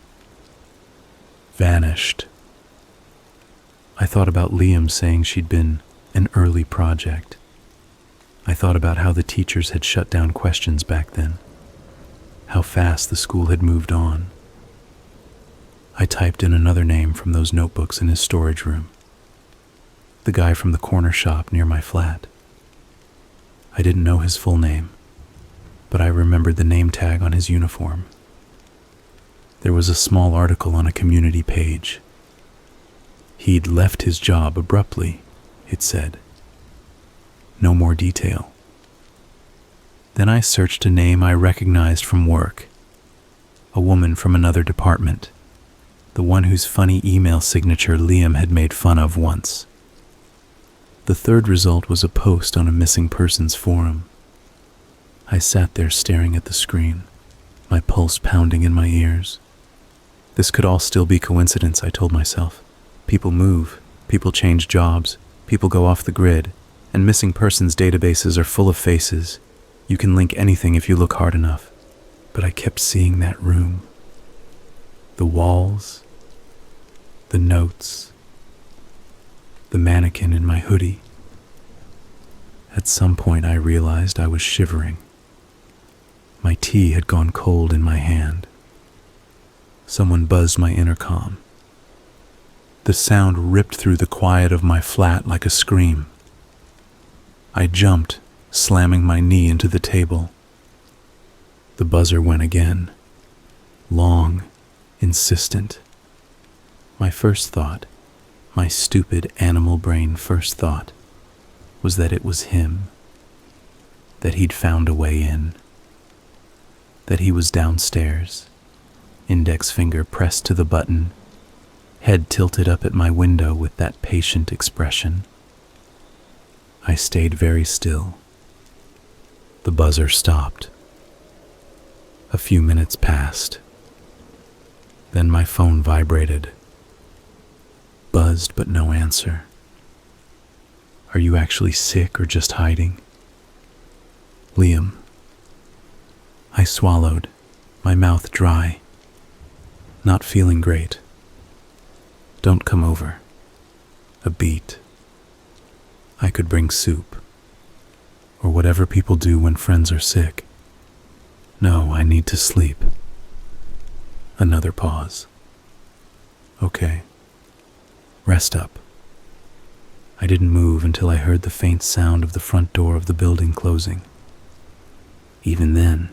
vanished. I thought about Liam saying she'd been an early project. I thought about how the teachers had shut down questions back then, how fast the school had moved on. I typed in another name from those notebooks in his storage room. The guy from the corner shop near my flat. I didn't know his full name, but I remembered the name tag on his uniform. There was a small article on a community page. He'd left his job abruptly, it said. No more detail. Then I searched a name I recognized from work. A woman from another department. The one whose funny email signature Liam had made fun of once. The third result was a post on a missing persons forum. I sat there staring at the screen, my pulse pounding in my ears. This could all still be coincidence, I told myself. People move, people change jobs, people go off the grid, and missing persons databases are full of faces. You can link anything if you look hard enough. But I kept seeing that room. The walls, the notes, the mannequin in my hoodie. At some point I realized I was shivering. My tea had gone cold in my hand. Someone buzzed my intercom. The sound ripped through the quiet of my flat like a scream. I jumped, slamming my knee into the table. The buzzer went again. Long, insistent. My first thought, My stupid animal brain first thought was that it was him, that he'd found a way in, that he was downstairs, index finger pressed to the button, head tilted up at my window with that patient expression. I stayed very still. The buzzer stopped. A few minutes passed. Then my phone vibrated. Buzzed but no answer. Are you actually sick or just hiding? Liam. I swallowed, my mouth dry. Not feeling great. Don't come over. A beat. I could bring soup. Or whatever people do when friends are sick. No, I need to sleep. Another pause. Okay. Rest up. I didn't move until I heard the faint sound of the front door of the building closing. Even then,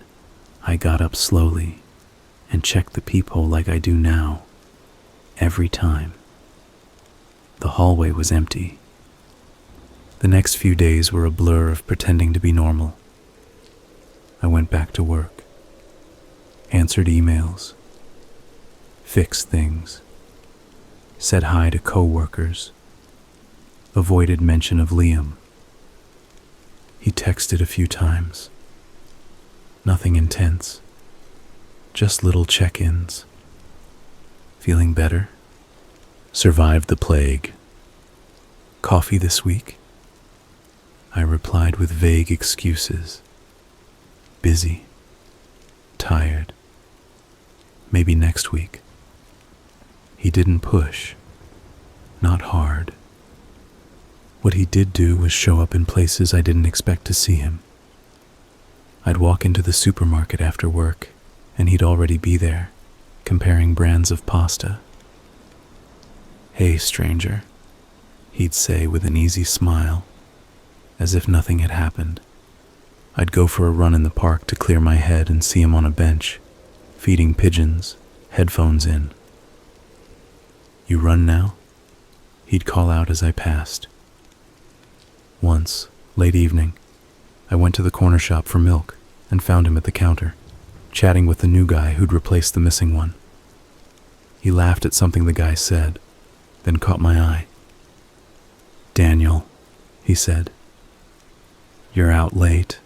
I got up slowly and checked the peephole like I do now, every time. The hallway was empty. The next few days were a blur of pretending to be normal. I went back to work, answered emails, fixed things, said hi to co-workers, avoided mention of Liam. He texted a few times. Nothing intense, just little check-ins. Feeling better? Survived the plague. Coffee this week? I replied with vague excuses. Busy. Tired. Maybe next week. He didn't push. Not hard. What he did do was show up in places I didn't expect to see him. I'd walk into the supermarket after work, and he'd already be there, comparing brands of pasta. Hey, stranger, he'd say with an easy smile, as if nothing had happened. I'd go for a run in the park to clear my head and see him on a bench, feeding pigeons, headphones in. You run now? He'd call out as I passed. Once, late evening, I went to the corner shop for milk and found him at the counter, chatting with the new guy who'd replaced the missing one. He laughed at something the guy said, then caught my eye. Daniel, he said. You're out late.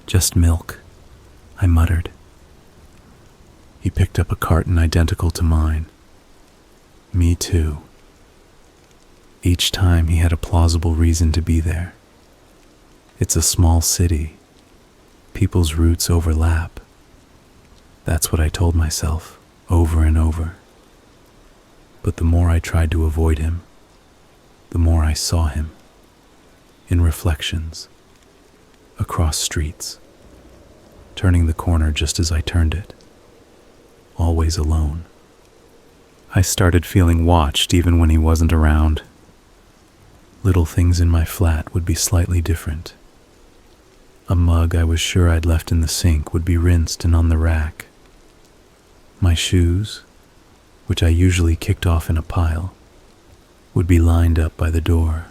Just milk, I muttered. He picked up a carton identical to mine. Me too. Each time he had a plausible reason to be there. It's a small city. People's routes overlap. That's what I told myself, over and over. But the more I tried to avoid him, the more I saw him. In reflections. Across streets. Turning the corner just as I turned it. Always alone. I started feeling watched even when he wasn't around. Little things in my flat would be slightly different. A mug I was sure I'd left in the sink would be rinsed and on the rack. My shoes, which I usually kicked off in a pile, would be lined up by the door.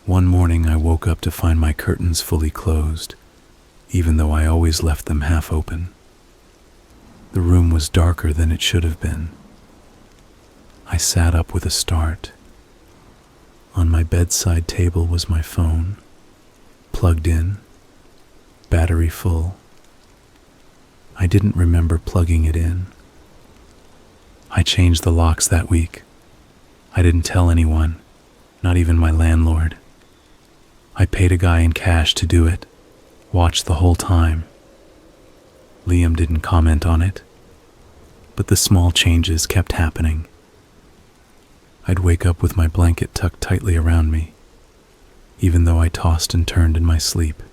One morning I woke up to find my curtains fully closed, even though I always left them half open. The room was darker than it should have been. I sat up with a start. On my bedside table was my phone, plugged in, battery full. I didn't remember plugging it in. I changed the locks that week. I didn't tell anyone, not even my landlord. I paid a guy in cash to do it, watched the whole time. Liam didn't comment on it, but the small changes kept happening. I'd wake up with my blanket tucked tightly around me, even though I tossed and turned in my sleep.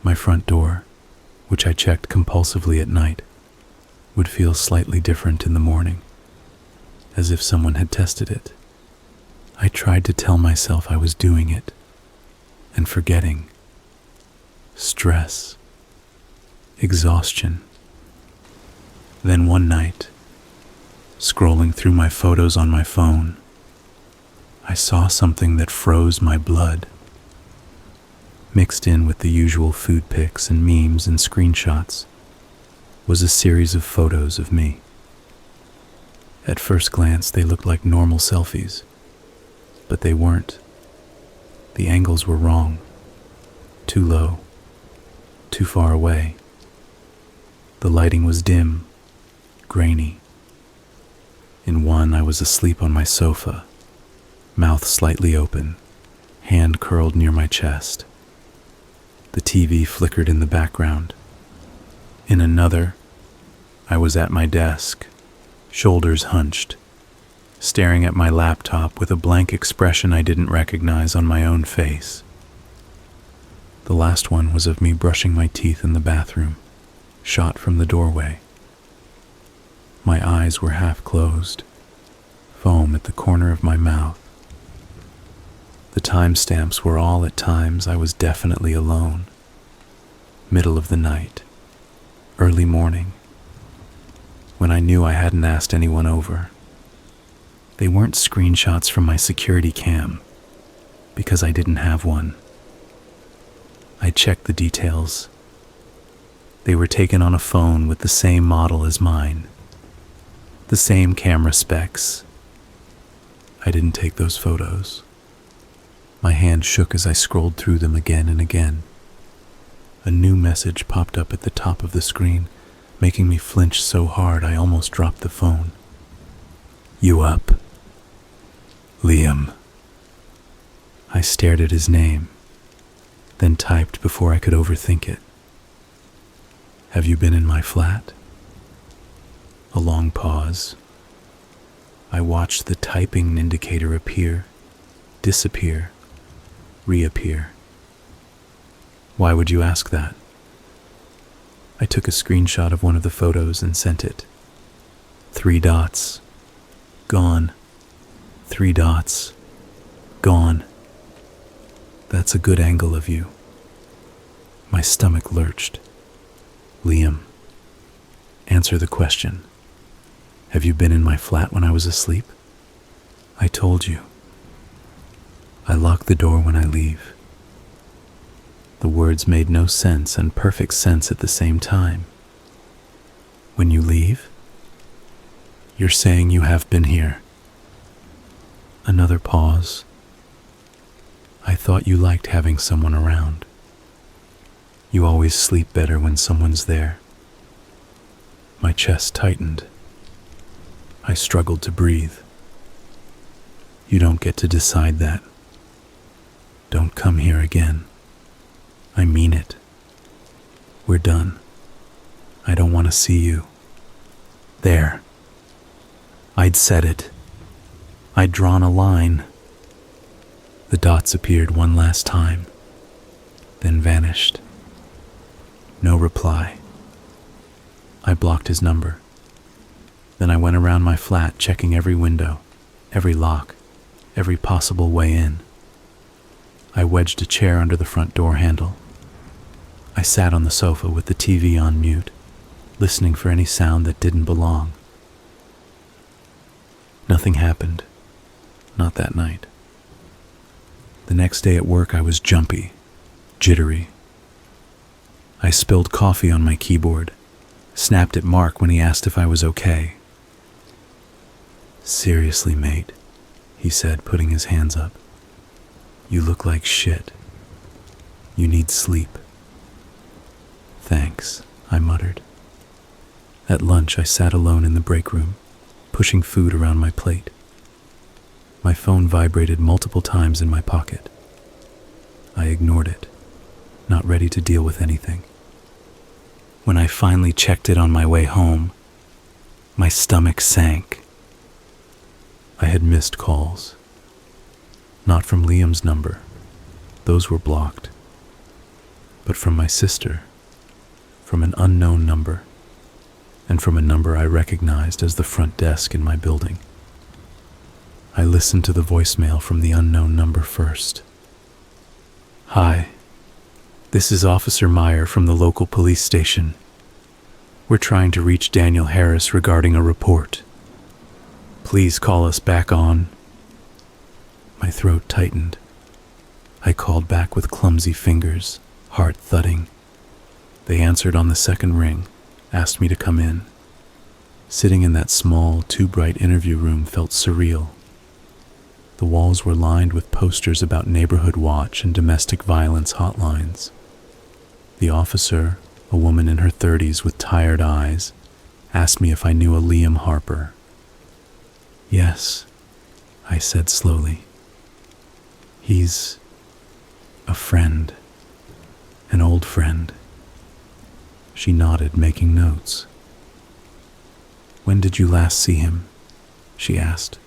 My front door, which I checked compulsively at night, would feel slightly different in the morning, as if someone had tested it. I tried to tell myself I was doing it, and forgetting. Stress. Exhaustion. Then one night, Scrolling through my photos on my phone, I saw something that froze my blood. Mixed in with the usual food pics and memes and screenshots was a series of photos of me. At first glance, they looked like normal selfies, but they weren't. The angles were wrong, too low, too far away. The lighting was dim, grainy. In one, I was asleep on my sofa, mouth slightly open, hand curled near my chest. The TV flickered in the background. In another, I was at my desk, shoulders hunched, staring at my laptop with a blank expression I didn't recognize on my own face. The last one was of me brushing my teeth in the bathroom, shot from the doorway. My eyes were half closed, foam at the corner of my mouth. The timestamps were all at times I was definitely alone. Middle of the night, early morning, when I knew I hadn't asked anyone over. They weren't screenshots from my security cam, because I didn't have one. I checked the details. They were taken on a phone with the same model as mine, the same camera specs. I didn't take those photos. My hand shook as I scrolled through them again and again. A new message popped up at the top of the screen, making me flinch so hard I almost dropped the phone. "You up?" "Liam." I stared at his name, then typed before I could overthink it. "Have you been in my flat?" A long pause. I watched the typing indicator appear, disappear, reappear. "Why would you ask that?" I took a screenshot of one of the photos and sent it. 3 dots. Gone. 3 dots. Gone. "That's a good angle of you." My stomach lurched. "Liam, answer the question. Have you been in my flat when I was asleep?" "I told you. I lock the door when I leave." The words made no sense and perfect sense at the same time. "When you leave? You're saying you have been here." Another pause. "I thought you liked having someone around. You always sleep better when someone's there." My chest tightened. I struggled to breathe. "You don't get to decide that. Don't come here again. I mean it. We're done. I don't want to see you." There. I'd said it. I'd drawn a line. The dots appeared one last time, then vanished. No reply. I blocked his number. Then I went around my flat, checking every window, every lock, every possible way in. I wedged a chair under the front door handle. I sat on the sofa with the TV on mute, listening for any sound that didn't belong. Nothing happened. Not that night. The next day at work, I was jumpy, jittery. I spilled coffee on my keyboard, snapped at Mark when he asked if I was okay. "Seriously, mate," he said, putting his hands up. "You look like shit. You need sleep." "Thanks," I muttered. At lunch, I sat alone in the break room, pushing food around my plate. My phone vibrated multiple times in my pocket. I ignored it, not ready to deal with anything. When I finally checked it on my way home, my stomach sank. I had missed calls. Not from Liam's number. Those were blocked. But from my sister, from an unknown number, and from a number I recognized as the front desk in my building. I listened to the voicemail from the unknown number first. "Hi, this is Officer Meyer from the local police station. We're trying to reach Daniel Harris regarding a report." Please call us back on. My throat tightened. I called back with clumsy fingers, heart thudding. They answered on the second ring, asked me to come in. Sitting in that small, too-bright interview room felt surreal. The walls were lined with posters about neighborhood watch and domestic violence hotlines. The officer, a woman in her 30s with tired eyes, asked me if I knew a Liam Harper. Yes, I said slowly. He's a friend, an old friend. She nodded, making notes. When did you last see him? She asked.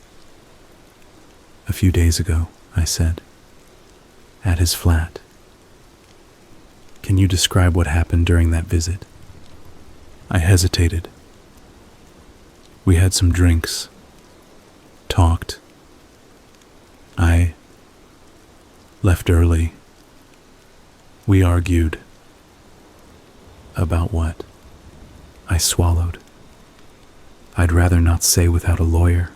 A few days ago, I said. At his flat. Can you describe what happened during that visit? I hesitated. We had some drinks. Talked. I left early. We argued. About what? I swallowed. I'd rather not say without a lawyer.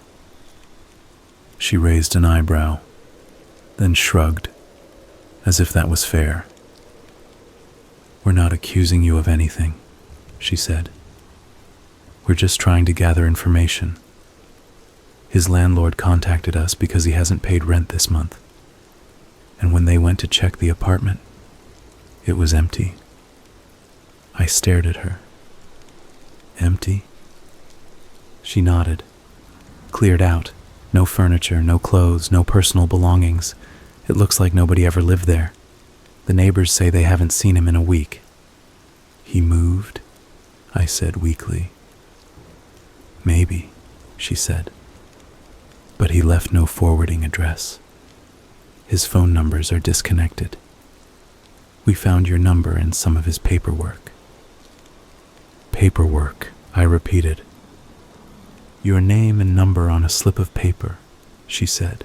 She raised an eyebrow, then shrugged, as if that was fair. We're not accusing you of anything, she said. We're just trying to gather information. His landlord contacted us because he hasn't paid rent this month. And when they went to check the apartment, it was empty. I stared at her. Empty? She nodded. Cleared out. No furniture, no clothes, no personal belongings. It looks like nobody ever lived there. The neighbors say they haven't seen him in a week. He moved? I said weakly. Maybe, she said. But he left no forwarding address. His phone numbers are disconnected. We found your number in some of his paperwork. Paperwork, I repeated. Your name and number on a slip of paper, she said.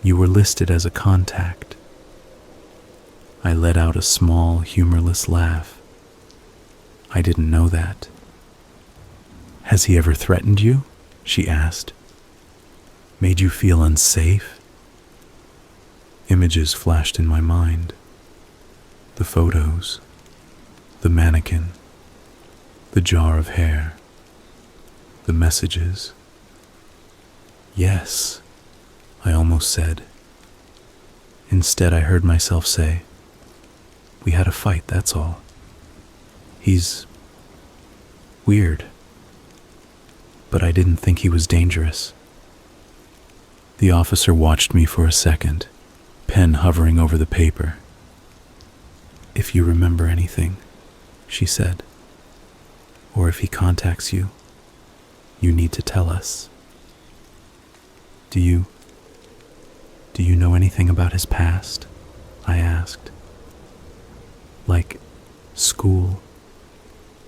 You were listed as a contact. I let out a small, humorless laugh. I didn't know that. Has he ever threatened you? She asked. Made you feel unsafe? Images flashed in my mind. The photos, the mannequin, the jar of hair, the messages. Yes, I almost said. Instead, I heard myself say, we had a fight, that's all. He's weird, but I didn't think he was dangerous. The officer watched me for a second, pen hovering over the paper. If you remember anything, she said, or if he contacts you, you need to tell us. Do you know anything about his past? I asked. Like school,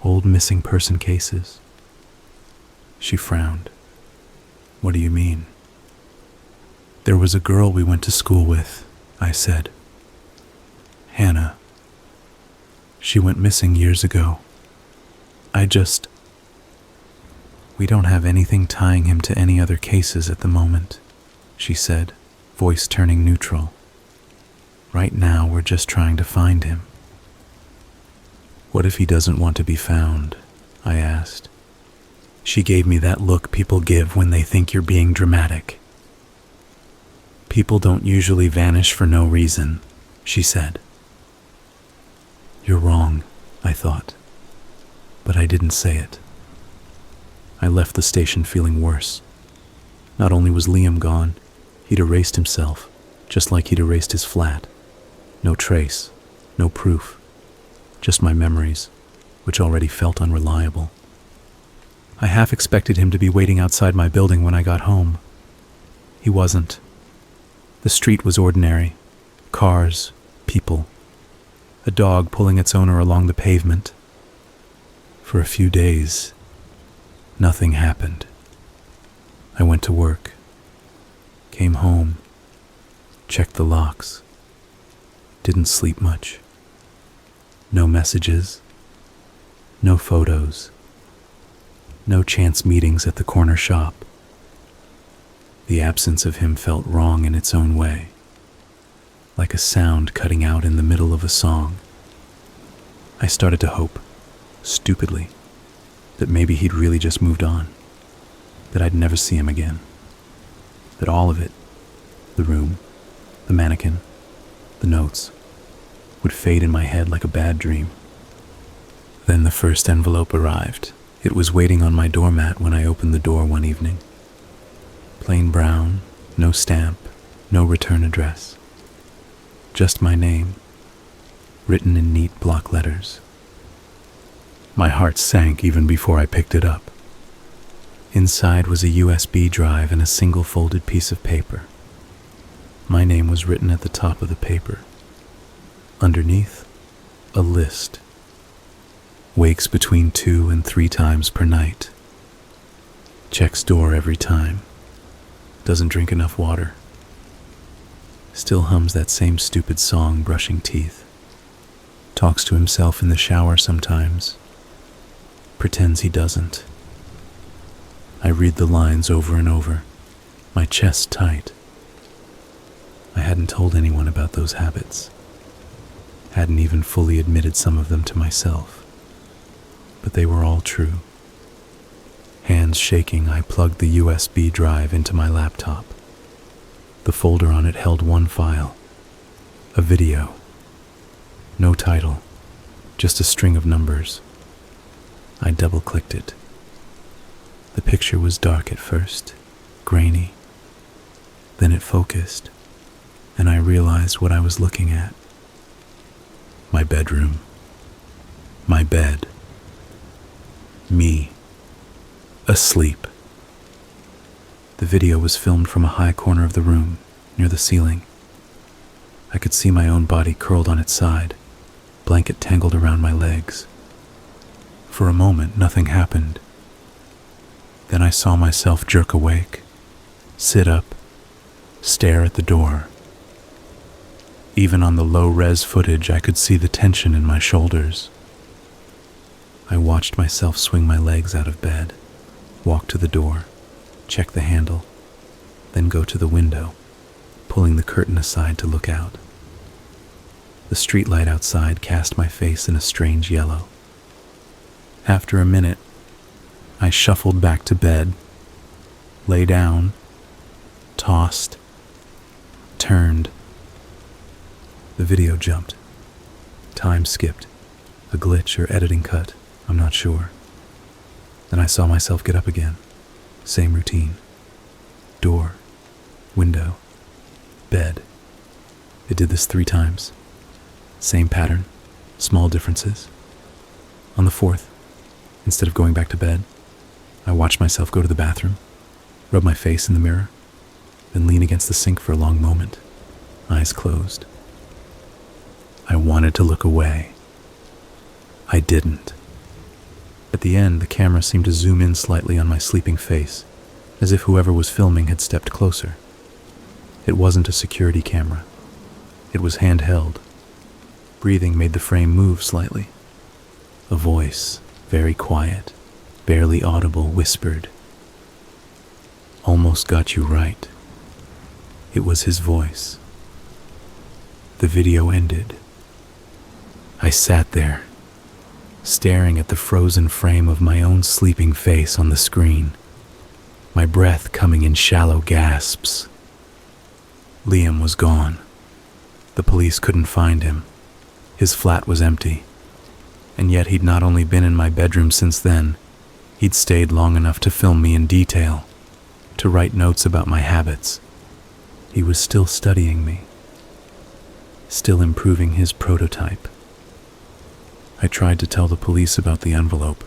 old missing person cases? She frowned. What do you mean? There was a girl we went to school with, I said. Hannah. She went missing years ago. We don't have anything tying him to any other cases at the moment, she said, voice turning neutral. Right now, we're just trying to find him. What if he doesn't want to be found? I asked. She gave me that look people give when they think you're being dramatic. People don't usually vanish for no reason, she said. You're wrong, I thought, but I didn't say it. I left the station feeling worse. Not only was Liam gone, he'd erased himself, just like he'd erased his flat. No trace, no proof, just my memories, which already felt unreliable. I half expected him to be waiting outside my building when I got home. He wasn't. The street was ordinary. Cars, people. A dog pulling its owner along the pavement. For a few days, nothing happened. I went to work, came home, checked the locks, didn't sleep much. No messages, no photos, no chance meetings at the corner shop. The absence of him felt wrong in its own way, like a sound cutting out in the middle of a song. I started to hope, stupidly, that maybe he'd really just moved on, that I'd never see him again, that all of it, the room, the mannequin, the notes, would fade in my head like a bad dream. Then the first envelope arrived. It was waiting on my doormat when I opened the door one evening. Plain brown, no stamp, no return address. Just my name, written in neat block letters. My heart sank even before I picked it up. Inside was a USB drive and a single folded piece of paper. My name was written at the top of the paper. Underneath, a list. Wakes between 2 and 3 times per night. Checks door every time. Doesn't drink enough water. Still hums that same stupid song brushing teeth. Talks to himself in the shower sometimes. Pretends he doesn't. I read the lines over and over, my chest tight. I hadn't told anyone about those habits. Hadn't even fully admitted some of them to myself. But they were all true. Hands shaking, I plugged the USB drive into my laptop. The folder on it held one file, a video. No title, just a string of numbers. I double-clicked it. The picture was dark at first, grainy. Then it focused, and I realized what I was looking at. My bedroom. My bed. Me. Asleep. The video was filmed from a high corner of the room, near the ceiling. I could see my own body curled on its side, blanket tangled around my legs. For a moment, nothing happened. Then I saw myself jerk awake, sit up, stare at the door. Even on the low-res footage, I could see the tension in my shoulders. I watched myself swing my legs out of bed, walk to the door, check the handle, then go to the window, pulling the curtain aside to look out. The streetlight outside cast my face in a strange yellow. After a minute, I shuffled back to bed, lay down, tossed, turned. The video jumped. Time skipped. A glitch or editing cut, I'm not sure. Then I saw myself get up again. Same routine. Door, window, bed. It did this 3 times. Same pattern, small differences. On the 4th, instead of going back to bed, I watched myself go to the bathroom, rub my face in the mirror, then lean against the sink for a long moment, eyes closed. I wanted to look away. I didn't. At the end, the camera seemed to zoom in slightly on my sleeping face, as if whoever was filming had stepped closer. It wasn't a security camera. It was handheld. Breathing made the frame move slightly. A voice, very quiet, barely audible, whispered, "Almost got you right." It was his voice. The video ended. I sat there, staring at the frozen frame of my own sleeping face on the screen, my breath coming in shallow gasps. Liam was gone. The police couldn't find him. His flat was empty. And yet he'd not only been in my bedroom since then, he'd stayed long enough to film me in detail, to write notes about my habits. He was still studying me, still improving his prototype. I tried to tell the police about the envelope.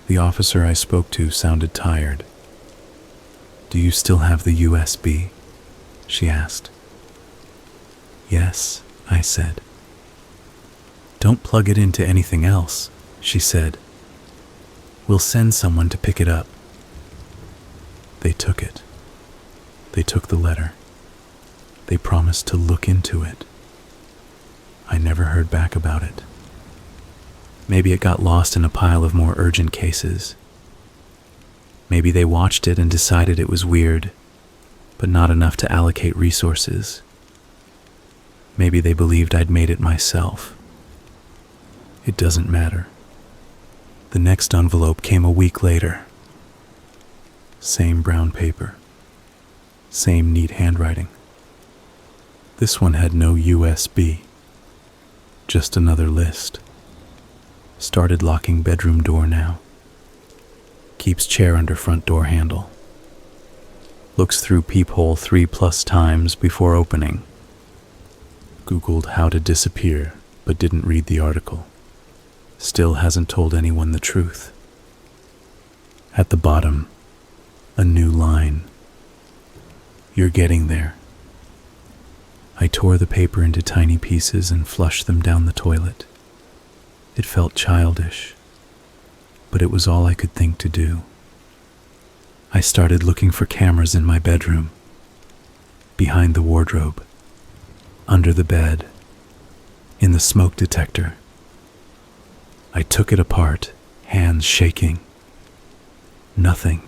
The officer I spoke to sounded tired. "Do you still have the USB?" she asked. "Yes," I said. "Don't plug it into anything else," she said. "We'll send someone to pick it up." They took it. They took the letter. They promised to look into it. I never heard back about it. Maybe it got lost in a pile of more urgent cases. Maybe they watched it and decided it was weird, but not enough to allocate resources. Maybe they believed I'd made it myself. It doesn't matter. The next envelope came a week later. Same brown paper. Same neat handwriting. This one had no USB. Just another list. Started locking bedroom door now. Keeps chair under front door handle. Looks through peephole 3+ times before opening. Googled how to disappear, but didn't read the article. Still hasn't told anyone the truth. At the bottom, a new line. You're getting there. I tore the paper into tiny pieces and flushed them down the toilet. It felt childish, but it was all I could think to do. I started looking for cameras in my bedroom, behind the wardrobe, under the bed, in the smoke detector. I took it apart, hands shaking. Nothing.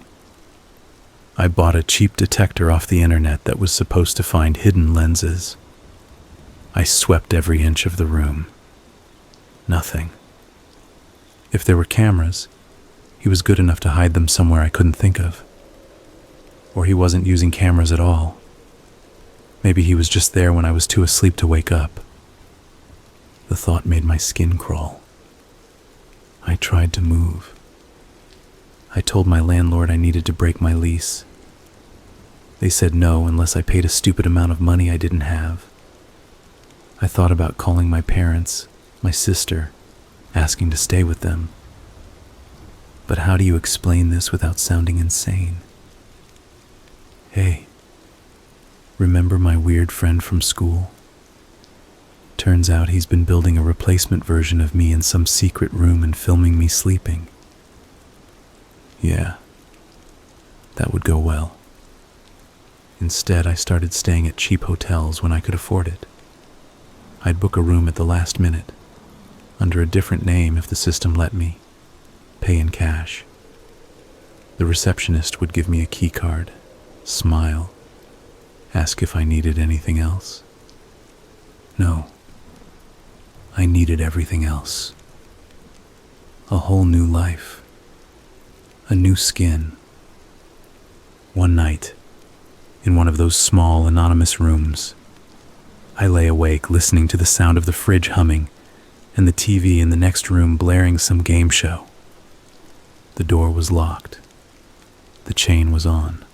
I bought a cheap detector off the internet that was supposed to find hidden lenses. I swept every inch of the room. Nothing. If there were cameras, he was good enough to hide them somewhere I couldn't think of. Or he wasn't using cameras at all. Maybe he was just there when I was too asleep to wake up. The thought made my skin crawl. I tried to move. I told my landlord I needed to break my lease. They said no unless I paid a stupid amount of money I didn't have. I thought about calling my parents, my sister, asking to stay with them. But how do you explain this without sounding insane? Hey, remember my weird friend from school? Turns out he's been building a replacement version of me in some secret room and filming me sleeping. Yeah, that would go well. Instead, I started staying at cheap hotels when I could afford it. I'd book a room at the last minute, under a different name if the system let me, pay in cash. The receptionist would give me a key card, smile, ask if I needed anything else. No, I needed everything else. A whole new life. A new skin. One night, in one of those small, anonymous rooms, I lay awake listening to the sound of the fridge humming and the TV in the next room blaring some game show. The door was locked. The chain was on.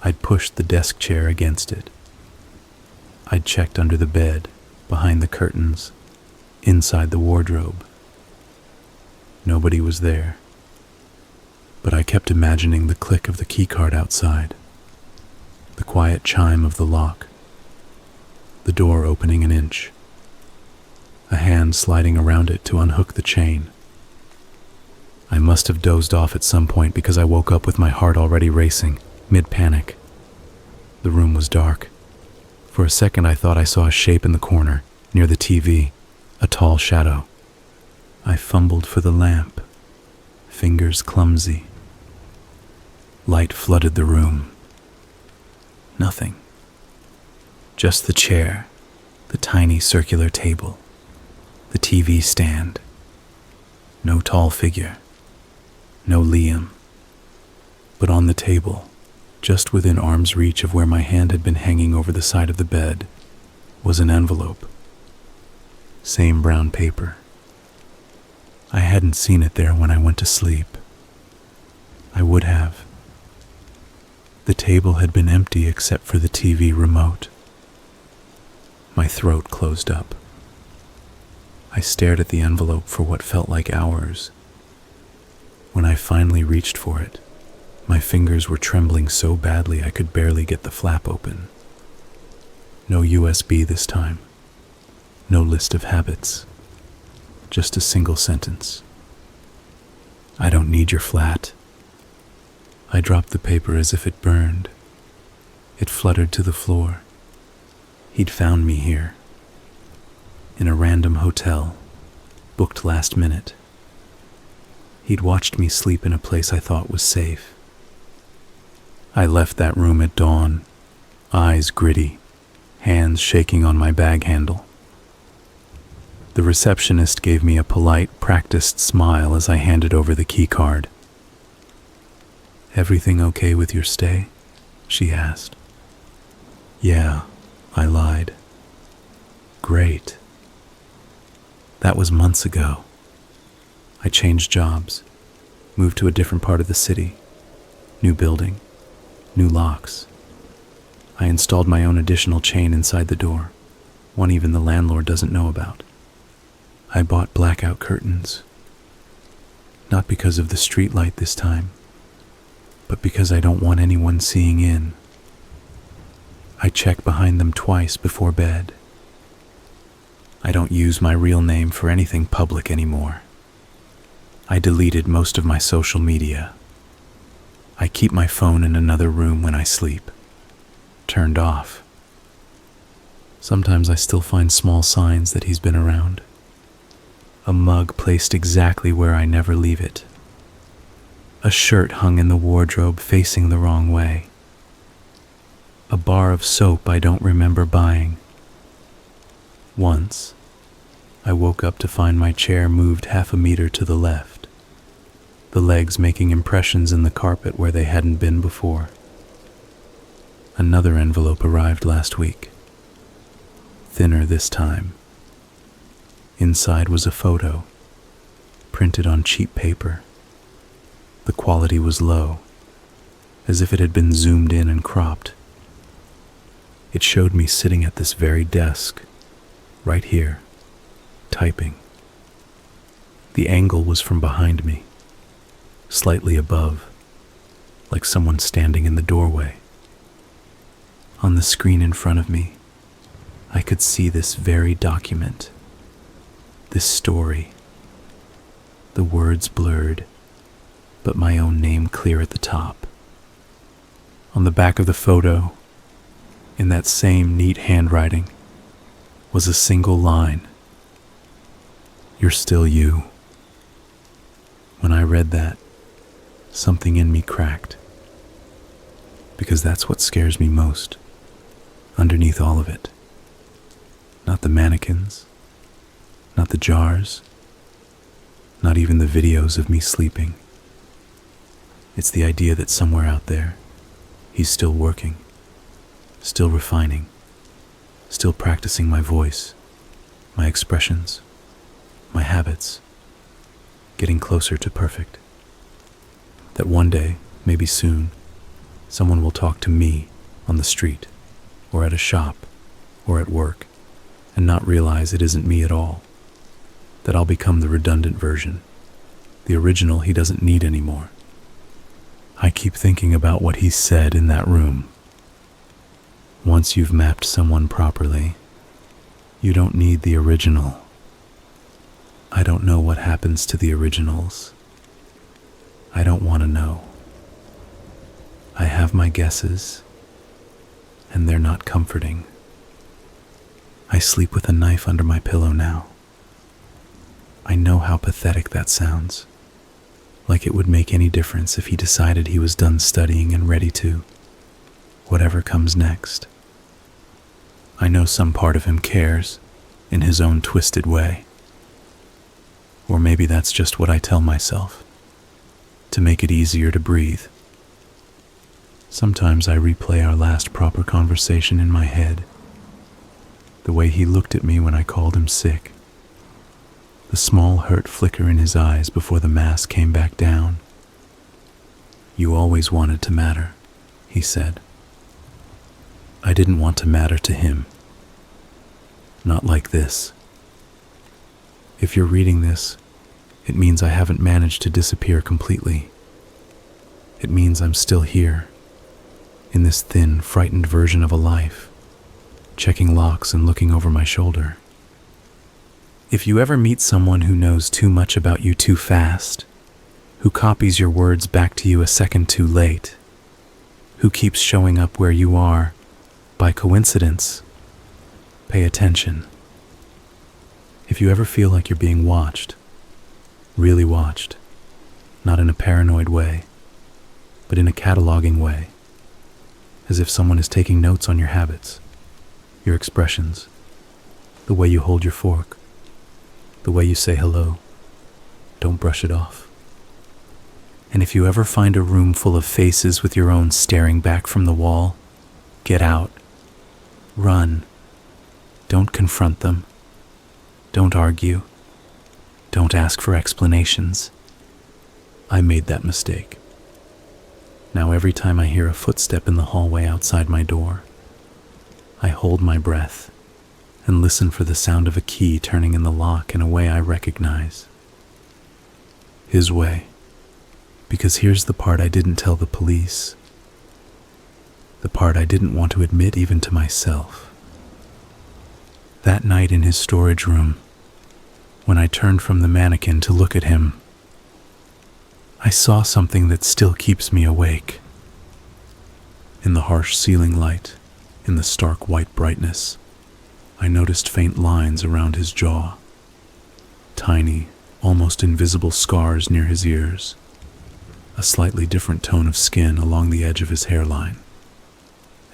I'd pushed the desk chair against it. I'd checked under the bed, behind the curtains, inside the wardrobe. Nobody was there. But I kept imagining the click of the keycard outside, the quiet chime of the lock, the door opening an inch, a hand sliding around it to unhook the chain. I must have dozed off at some point because I woke up with my heart already racing, mid-panic. The room was dark. For a second I thought I saw a shape in the corner, near the TV, a tall shadow. I fumbled for the lamp, fingers clumsy. Light flooded the room. Nothing. Just the chair, the tiny circular table, the TV stand. No tall figure. No Liam. But on the table, just within arm's reach of where my hand had been hanging over the side of the bed, was an envelope. Same brown paper. I hadn't seen it there when I went to sleep. I would have. The table had been empty except for the TV remote. My throat closed up. I stared at the envelope for what felt like hours. When I finally reached for it, my fingers were trembling so badly I could barely get the flap open. No USB this time. No list of habits. Just a single sentence. I don't need your flat. I dropped the paper as if it burned. It fluttered to the floor. He'd found me here. In a random hotel, booked last minute. He'd watched me sleep in a place I thought was safe. I left that room at dawn, eyes gritty, hands shaking on my bag handle. The receptionist gave me a polite, practiced smile as I handed over the key card. "Everything okay with your stay?" she asked. "Yeah," I lied. "Great." That was months ago. I changed jobs, moved to a different part of the city, new building, new locks. I installed my own additional chain inside the door, one even the landlord doesn't know about. I bought blackout curtains, not because of the street light this time, but because I don't want anyone seeing in. I check behind them twice before bed. I don't use my real name for anything public anymore. I deleted most of my social media. I keep my phone in another room when I sleep, turned off. Sometimes I still find small signs that he's been around. A mug placed exactly where I never leave it. A shirt hung in the wardrobe facing the wrong way. A bar of soap I don't remember buying. Once, I woke up to find my chair moved half a meter to the left, the legs making impressions in the carpet where they hadn't been before. Another envelope arrived last week, thinner this time. Inside was a photo, printed on cheap paper. The quality was low, as if it had been zoomed in and cropped. It showed me sitting at this very desk, right here, typing. The angle was from behind me, slightly above, like someone standing in the doorway. On the screen in front of me, I could see this very document, this story. The words blurred, but my own name clear at the top. On the back of the photo, in that same neat handwriting, was a single line. "You're still you." When I read that, something in me cracked. Because that's what scares me most, underneath all of it. Not the mannequins, not the jars, not even the videos of me sleeping. It's the idea that somewhere out there, he's still working, still refining, still practicing my voice, my expressions, my habits, getting closer to perfect. That one day, maybe soon, someone will talk to me on the street, or at a shop, or at work, and not realize it isn't me at all. That I'll become the redundant version, the original he doesn't need anymore. I keep thinking about what he said in that room. Once you've mapped someone properly, you don't need the original. I don't know what happens to the originals. I don't want to know. I have my guesses, and they're not comforting. I sleep with a knife under my pillow now. I know how pathetic that sounds, like it would make any difference if he decided he was done studying and ready to, whatever comes next. I know some part of him cares, in his own twisted way. Or maybe that's just what I tell myself, to make it easier to breathe. Sometimes I replay our last proper conversation in my head, the way he looked at me when I called him sick, the small hurt flicker in his eyes before the mask came back down. "You always wanted to matter," he said. I didn't want to matter to him. Not like this. If you're reading this, it means I haven't managed to disappear completely. It means I'm still here, in this thin, frightened version of a life, checking locks and looking over my shoulder. If you ever meet someone who knows too much about you too fast, who copies your words back to you a second too late, who keeps showing up where you are by coincidence, pay attention. If you ever feel like you're being watched, really watched, not in a paranoid way, but in a cataloging way, as if someone is taking notes on your habits, your expressions, the way you hold your fork, the way you say hello. Don't brush it off. And if you ever find a room full of faces with your own staring back from the wall, get out. Run. Don't confront them. Don't argue. Don't ask for explanations. I made that mistake. Now every time I hear a footstep in the hallway outside my door, I hold my breath and listen for the sound of a key turning in the lock in a way I recognize. His way. Because here's the part I didn't tell the police. The part I didn't want to admit even to myself. That night in his storage room, when I turned from the mannequin to look at him, I saw something that still keeps me awake. In the harsh ceiling light, in the stark white brightness, I noticed faint lines around his jaw, tiny, almost invisible scars near his ears, a slightly different tone of skin along the edge of his hairline,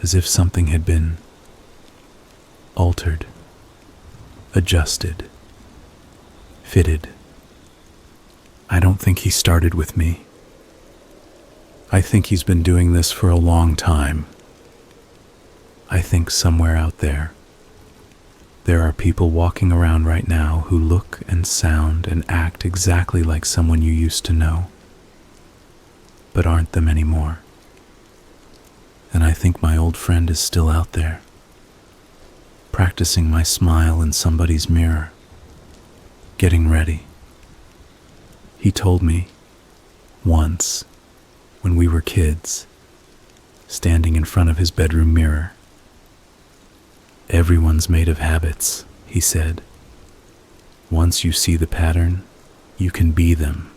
as if something had been altered, adjusted, fitted. I don't think he started with me. I think he's been doing this for a long time. I think somewhere out there are people walking around right now who look and sound and act exactly like someone you used to know, but aren't them anymore. And I think my old friend is still out there, practicing my smile in somebody's mirror, getting ready. He told me once, when we were kids, standing in front of his bedroom mirror, "Everyone's made of habits," he said. "Once you see the pattern, you can be them."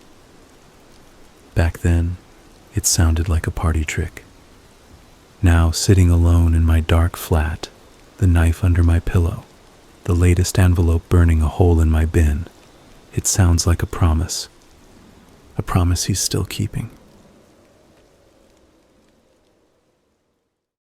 Back then, it sounded like a party trick. Now, sitting alone in my dark flat, the knife under my pillow, the latest envelope burning a hole in my bin, it sounds like a promise he's still keeping.